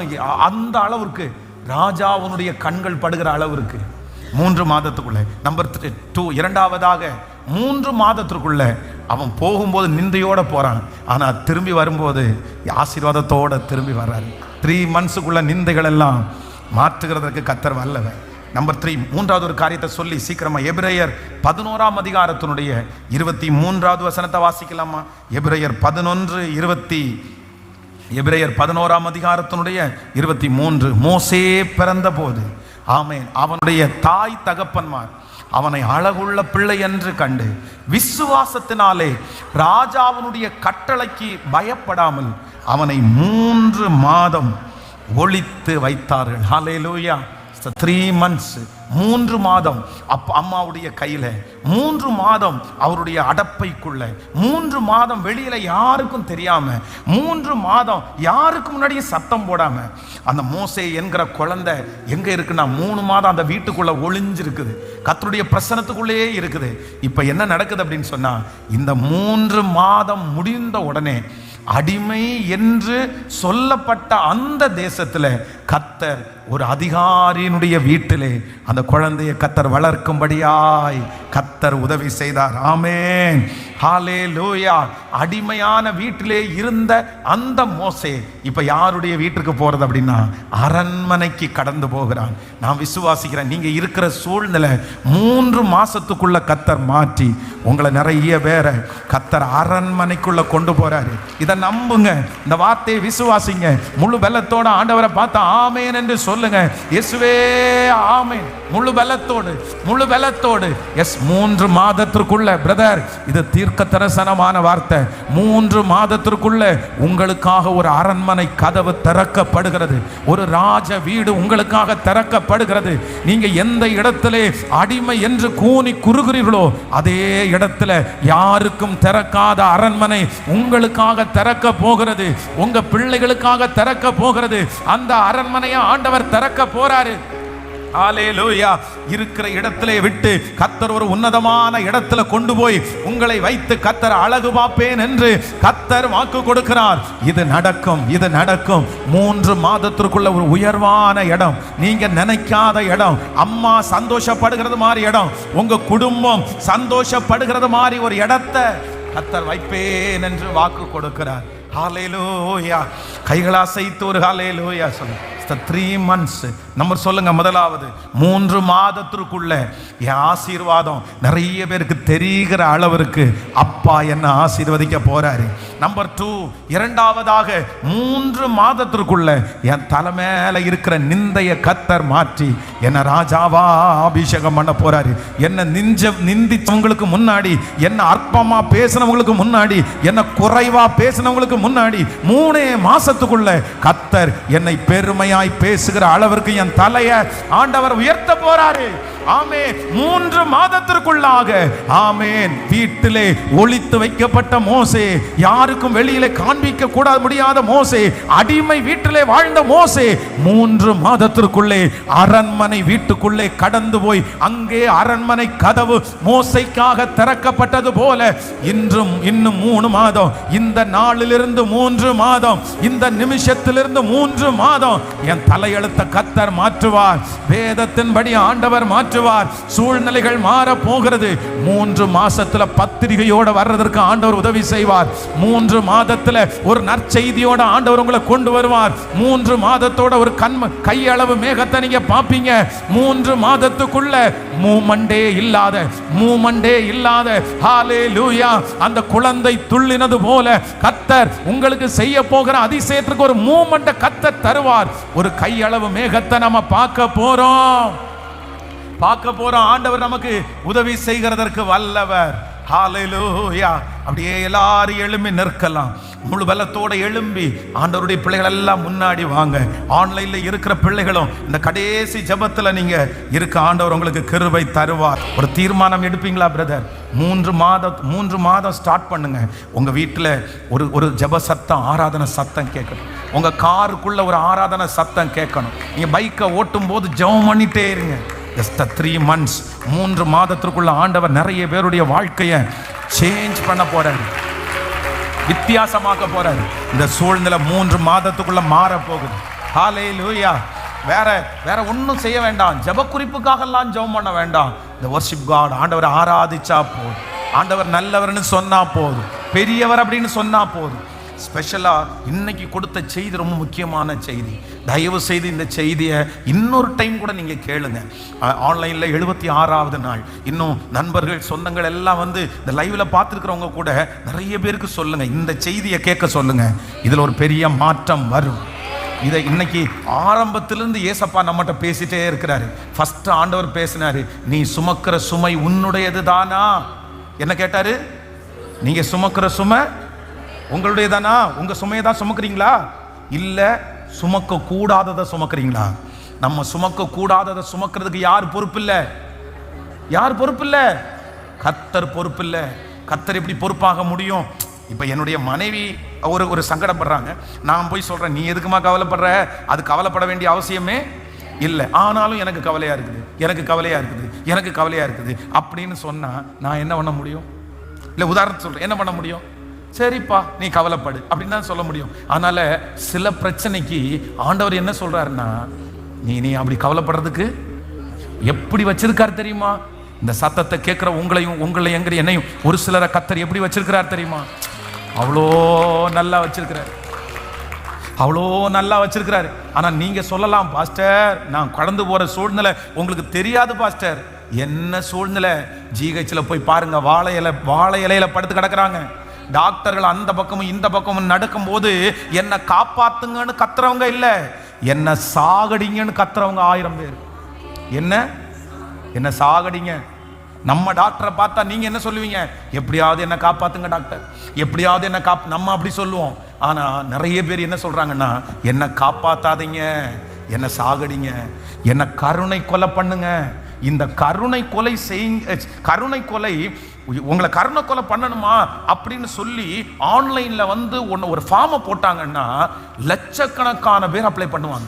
அந்த அளவுக்கு ராஜாவுடைய கண்கள் படுகிற அளவிற்கு 3 மாதத்துக்குள்ள. நம்பர் 2, இரண்டாவதாக 3 மாதத்திற்குள்ள அவன் போகும்போது நிந்தையோட போறான், ஆனா திரும்பி வரும்போது ஆசீர்வாதத்தோட திரும்பி வர்றாரு. 3 monthsக்குள்ள நிந்தைகள் எல்லாம் மாற்றுகிறதற்கு கர்த்தர் வல்லவர். நம்பர் 3, மூன்றாவது ஒரு காரியத்தை சொல்லி சீக்கிரமா எபிரேயர் 11ஆம் அதிகாரத்தினுடைய 23வது வசனத்தை வாசிக்கலாமா? எபிரேயர் 11ஆம் அதிகாரத்தினுடைய 23. மோசே பிறந்த போது, ஆமென், அவனுடைய தாய் தகப்பன்மார் அவனை அழகுள்ள பிள்ளை என்று கண்டு விசுவாசத்தினாலே ராஜாவினுடைய கட்டளைக்கு பயப்படாமல் அவனை 3 மாதம் ஒளித்து வைத்தார்கள். ஹல்லேலூயா. 3 months, 3 மாதம் அம்மாவுடைய கையில, 3 மாதம் அவருடைய அடப்பைக்குள்ள, 3 மாதம் வெளியில யாருக்கும் தெரியாம, 3 மாதம் யாருக்கு முன்னாடியும் சத்தம் போடாம அந்த மோசே என்கிற குழந்தை எங்க இருக்குன்னா 3 மாதம் அந்த வீட்டுக்குள்ள ஒளிஞ்சிருக்குது, கர்த்தருடைய பிரசன்னத்துக்குள்ளேயே இருக்குது. இப்ப என்ன நடக்குது அப்படின்னு சொன்னா, இந்த 3 மாதம் முடிந்த உடனே அடிமை என்று சொல்லப்பட்ட அந்த தேசத்துல கர்த்தர் ஒரு அதிகாரியினுடைய வீட்டிலே அந்த குழந்தையை கர்த்தர் வளர்க்கும்படியாய் கர்த்தர் உதவி செய்தார். ஆமென், ஹல்லேலூயா. அடிமையான வீட்டிலே இருந்த அந்த மோசே இப்ப யாருடைய வீட்டுக்கு போறது அப்படின்னா அரண்மனைக்கு கடந்து போகிறான். நான் விசுவாசிக்கிறேன், நீங்க இருக்கிற சூழ்நிலை 3 மாசத்துக்குள்ள கர்த்தர் மாற்றி உங்களை நிறைய பேரை கர்த்தர் அரண்மனைக்குள்ள கொண்டு போறாரு. இதை நம்புங்க, இந்த வார்த்தையை விசுவாசிங்க. முழு பலத்தோட ஆண்டவரை பார்த்து ஆமென் என்று சொல்லுங்க. இயேசுவே ஆமென். முழு பலத்தோடு, முழு பலத்தோடு. எஸ், 3 மாதத்திற்குள்ள பிரதர், இது தீர்க்க தரிசனமான வார்த்தை. 3 மாதத்திற்குள்ள உங்களுக்காக ஒரு அரண்மனை கதவு திறக்கப்படுகிறது, ஒரு ராஜ வீடு உங்களுக்காக திறக்கப்படுகிறது. நீங்க எந்த இடத்திலே அடிமை என்று கூனி குறுகிறீர்களோ அதே இடத்துல யாருக்கும் திறக்காத அரண்மனை உங்களுக்காக திறக்க போகிறது, உங்க பிள்ளைகளுக்காக திறக்க போகிறது. அந்த அரண்மனையை ஆண்டவர் திறக்க போறாரு. ஹல்லேலூயா. இருக்கிற இடத்திலே விட்டு கர்த்தர் ஒரு உன்னதமான இடத்துல கொண்டு போய் உங்களை வைத்து கர்த்தர் அழகு பார்ப்பேன் என்று கர்த்தர் வாக்கு கொடுக்கிறார். இது நடக்கும், இது நடக்கும். 3 மாதத்திற்குள்ள ஒரு உயர்வான இடம், நீங்க நினைக்காத இடம், அம்மா சந்தோஷப்படுகிறது மாதிரி இடம், உங்க குடும்பம் சந்தோஷப்படுகிறது மாதிரி ஒரு இடத்தை கர்த்தர் வைப்பேன் என்று வாக்கு கொடுக்கிறார். ஹல்லேலூயா. கைகளை அசைத்து ஒரு ஹல்லேலூயா சொல்லுங்க. 3 months. நம்பர் சொல்லுங்க. முதலாவது 3 மாதத்திற்குள்ள என் ஆசீர்வாதம் நிறைய பேருக்கு தெரிகிற அளவிற்கு அப்பா என்ன ஆசீர்வதிக்க போறாரு. நம்பர் 2, இரண்டாவதாக 3 மாதத்திற்குள்ள என் தலைமையில இருக்கிற நிந்தைய கர்த்தர் மாற்றி என்ன ராஜாவா அபிஷேகம் பண்ண போறாரு. என்ன நிந்திச்சவங்களுக்கு முன்னாடி, என்ன அற்பமா பேசினவங்களுக்கு முன்னாடி, என்ன குறைவா பேசினவங்களுக்கு முன்னாடி 3 மாசத்துக்குள்ள கர்த்தர் என்னை பெருமையாய் பேசுகிற அளவிற்கு என் தலையை ஆண்டவர் உயர்த்த போறாரு. ஆமென் 3 மாதத்திற்குள்ளாக ஆமென் வீட்டிலே ஒளித்து வைக்கப்பட்ட மோசே, யாருக்கும் வெளியிலே காண்பிக்க கூடாது முடியாத மோசே, அடிமை வீட்டிலே வாழ்ந்த மோசே 3 மாதத்திற்குள்ளே அரண்மனை வீட்டுக்குள்ளே கடந்து போய் அங்கே அரண்மனை கதவு மோசைக்காக திறக்கப்பட்டது போல இன்னும் 3 மாதம், இந்த நாளிலிருந்து 3 மாதம், இந்த நிமிஷத்திலிருந்து 3 மாதம் என் தலையெழுத்த கர்த்தர் மாற்றுவார். வேதத்தின்படி ஆண்டவர் மாற்றுவார். சூழ்நிலைகள் மாற போகிறது. 3 மாசத்துல பத்திரிகையோட வர்றதற்கு ஆண்டவர் உதவி செய்வார். 3 மாதத்துல ஒரு நற்செய்தியோட ஆண்டவர் உங்களை கொண்டு வருவார். 3 மாதத்தோட ஒரு கையளவு மேகத்தை நீங்க பாப்பீங்க. 3 மாதத்துக்குள்ள மூமண்டே இல்லாத ஹalleluya அந்த குழந்தை துள்ளினது போல கர்த்தர் உங்களுக்கு செய்ய போகிற அதிசயத்திற்கு ஒரு மூமெண்ட கர்த்தர் தருவார். ஒரு கையளவு மேகத்தை நம்ம பார்க்க போறோம். ஆண்டவர் நமக்கு உதவி செய்கிறதற்கு வல்லவர். ஹalleluya. அப்படியே எல்லாரும் எழும்பி நிற்கலாம். முழு பலத்தோட எழும்பி ஆண்டவருடைய பிள்ளைகள் எல்லாம் முன்னாடி வாங்க. ஆன்லைன்ல இருக்கிற பிள்ளைகளும் இந்த கடைசி ஜெபத்துல நீங்க இருக்க ஆண்டவர் உங்களுக்கு கிருபை தருவார். ஒரு தீர்மானம் எடுப்பீங்களா பிரதர்? 3 மாதம் ஸ்டார்ட் பண்ணுங்க. உங்க வீட்டுல ஒரு ஜெப சத்தம், ஆராதனை சத்தம் கேட்கணும். உங்க காருக்குள்ள ஒரு ஆராதனை சத்தம் கேட்கணும். நீங்க பைக்கை ஓட்டும் போது ஜெபம் பண்ணிட்டே இருங்க. 3 months 3 மாதத்திற்குள்ள ஆண்டவர் நிறைய பேருடைய வாழ்க்கையை சேஞ்ச் பண்ண போறாரு, வித்தியாசமாக்க போறாரு. இந்த சூழ்நிலை 3 மாதத்துக்குள்ள மாற போகுது. ஹalleluya. வேற ஒன்றும் செய்ய வேண்டாம். ஜெப குறிப்புக்காகலாம் ஜெபம் பண்ண வேண்டாம். இந்த வர்ஷிப் காட், ஆண்டவரை ஆராதிச்சா போதும். ஆண்டவர் நல்லவர்னு சொன்னா போதும், பெரியவர் அப்படின்னு சொன்னா போதும். ஸ்பெஷலா இன்னைக்கு கொடுத்த செய்தி ரொம்ப முக்கியமான செய்தி. தயவு செய்து இந்த செய்தியை இன்னொரு டைம் கூட நீங்க கேளுங்க. ஆன்லைன்ல 76வது நாள். இன்னும் நண்பர்கள் சொந்தங்கள் எல்லாம் வந்து இந்த லைவ்ல பார்த்துருக்கிறவங்க கூட நிறைய பேருக்கு சொல்லுங்க, இந்த செய்தியை கேட்க சொல்லுங்க. இதுல ஒரு பெரிய மாற்றம் வரும். இதை இன்னைக்கு ஆரம்பத்திலிருந்து ஏசப்பா நம்மகிட்ட பேசிட்டே இருக்கிறாரு. ஃபர்ஸ்ட் ஆண்டவர் பேசினாரு, நீ சுமக்கிற சுமை உன்னுடையது தானா? என்ன கேட்டாரு? நீங்க சுமக்கிற சுமை உங்களுடைய தானா? உங்க சுமையை தான் சுமக்கிறீங்களா? இல்ல சுமக்க கூடாததை சுமக்கிறீங்களா? நம்ம சுமக்க கூடாததை சுமக்கிறதுக்கு யார் பொறுப்பு இல்லை? கர்த்தர் பொறுப்பு இல்லை. கர்த்தர் எப்படி பொறுப்பாக முடியும்? இப்ப என்னுடைய மனைவி ஒரு சங்கடப்படுறாங்க, நான் போய் சொல்றேன், நீ எதுக்குமா கவலைப்படுற? அது கவலைப்பட வேண்டிய அவசியமே இல்லை. ஆனாலும் எனக்கு கவலையா இருக்குது அப்படின்னு சொன்னா நான் என்ன பண்ண முடியும்? இல்ல உதாரணத்துக்கு சொல்றேன், என்ன பண்ண முடியும்? சரிப்பா நீ கவலைப்படு அப்படின்னு தான் சொல்ல முடியும். அதனால சில பிரச்சனைக்கு ஆண்டவர் என்ன சொல்றாருன்னா, நீ அப்படி கவலைப்படுறதுக்கு எப்படி வச்சிருக்காரு தெரியுமா? இந்த சத்தத்தை கேட்கிற உங்களை எங்கிற என்னையும் ஒரு சிலரை கர்த்தர் எப்படி வச்சிருக்கிறார் தெரியுமா? அவ்வளோ நல்லா வச்சிருக்கிறாரு. ஆனா நீங்க சொல்லலாம், பாஸ்டர் நான் கடந்து போற சூழ்நிலை உங்களுக்கு தெரியாது பாஸ்டர். என்ன சூழ்நிலை? ஜிஹெச்ல போய் பாருங்க, வாழை இலையில படுத்து கிடக்குறாங்க. டாக்டர்கள் அந்த பக்கமும் இந்த பக்கமும் நடக்கும் போது என்ன காப்பாத்துங்கன்னு கத்துறவங்க இல்ல, என்ன சாகடிங்கன்னு கத்துறவங்க 1000 பேர். என்ன சாகடிங்க. நம்ம டாக்டரை பார்த்தா நீங்க என்ன சொல்லுவீங்க? எப்படியாவது என்ன காப்பாத்துங்க டாக்டர், எப்படியாவது என்ன நம்ம அப்படி சொல்லுவோம். ஆனா நிறைய பேர் என்ன சொல்றாங்கன்னா, என்ன காப்பாத்தாதீங்க, என்ன சாகடிங்க, என்ன கருணை கொலை பண்ணுங்க. இந்த கருணை கொலை உங்களை கருணை கொலை பண்ணணுமா அப்படின்னு சொல்லி ஆன்லைன்ல வந்து ஒரு ஃபார்மை போட்டாங்கன்னா லட்சக்கணக்கான பேர் அப்ளை பண்ணுவாங்க.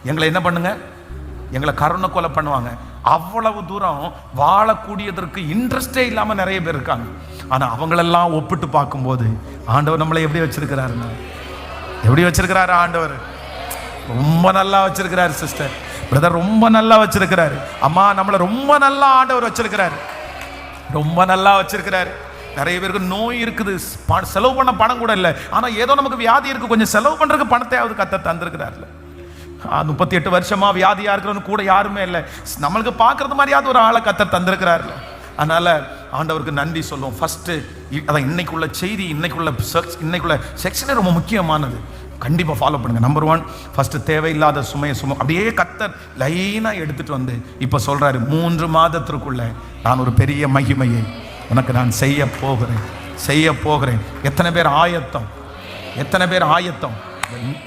எங்களை என்ன பண்ணுங்க? எங்களை கருணை கொலை பண்ணுவாங்க. அவ்வளவு தூரம் வாழக்கூடியதற்கு இன்ட்ரெஸ்டே இல்லாம நிறைய பேர் இருக்காங்க. ஆனா அவங்களெல்லாம் ஒப்பிட்டு பார்க்கும்போது ஆண்டவர் நம்மளை எப்படி வச்சிருக்கிறாரு? ஆண்டவர் ரொம்ப நல்லா வச்சிருக்கிறாரு. சிஸ்டர் பிரதர் ரொம்ப நல்லா வச்சிருக்கிறாரு. அம்மா நம்மளை ரொம்ப நல்லா ஆண்டவர் வச்சிருக்கிறாரு. நிறைய பேருக்கு நோய் இருக்குது, செலவு பண்ண பணம் கூட இல்லை. ஆனா ஏதோ நமக்கு வியாதி இருக்கு, கொஞ்சம் செலவு பண்றதுக்கு பணத்தையாவது கர்த்தர் தந்திருக்கிறார்ல. 38 வருஷமா வியாதியா இருக்கிறவங்க கூட யாருமே இல்லை. நம்மளுக்கு பார்க்கறது மாதிரியாவது ஒரு ஆளை கர்த்தர் தந்திருக்கிறார்ல. அதனால ஆண்டவருக்கு நன்றி சொல்லுவோம். ஃபர்ஸ்ட் அதான் இன்னைக்குள்ள செய்தி, இன்னைக்குள்ள செக்ஷனே ரொம்ப முக்கியமானது. கண்டிப்பாக ஃபாலோ பண்ணுங்க. நம்பர் 1, ஃபர்ஸ்ட் தேவையில்லாத சுமையை அப்படியே கர்த்தர் லைனா எடுத்துட்டு வந்து இப்போ சொல்றாரு, 3 மாதத்திற்குள்ள நான் ஒரு பெரிய மகிமையை உனக்கு நான் செய்ய போகிறேன். எத்தனை பேர் ஆயத்தம்?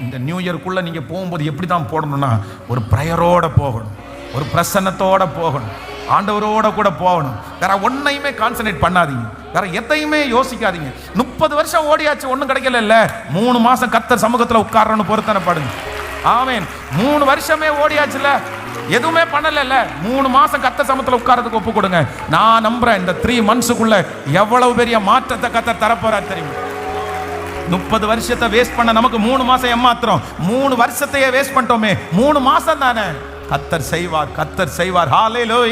இந்த நியூ இயருக்குள்ள நீங்க போகும்போது எப்படி தான் போடணும்னா, ஒரு பிரயரோட போகணும், ஒரு பிரசன்னத்தோட போகணும். ஆண்டவரோட கூட போகணும். வேற ஒன்னையுமே கான்சன்ட்ரேட் பண்ணாதீங்க, வேற எதையுமே யோசிக்காதீங்க. 30 வருஷம் ஓடியாச்சு, ஒன்றும் கிடைக்கல. 3 மாசம் கர்த்தர் சமூகத்தில் உட்காரன்னு பொருத்தனைப்படுங்க. ஆமென். 3 வருஷமே ஓடியாச்சுல, எதுவுமே பண்ணல. 3 மாசம் கர்த்தர் சமூகத்தில் உட்காரதுக்கு ஒப்பு கொடுங்க. நான் நம்புறேன் இந்த 3 monthsக்குள்ள எவ்வளவு பெரிய மாற்றத்தை கர்த்தர் தரப்போறார் தெரியுமா? 30 வருஷத்தை வேஸ்ட் பண்ண நமக்கு 3 மாசம் ஏமாத்திரம். 3 வருஷத்தையே வேஸ்ட் பண்ணிட்டோமே, 3 மாசம் தானே. கர்த்தர் செய்வார், கர்த்தர் செய்வார். ஹல்லேலூயா.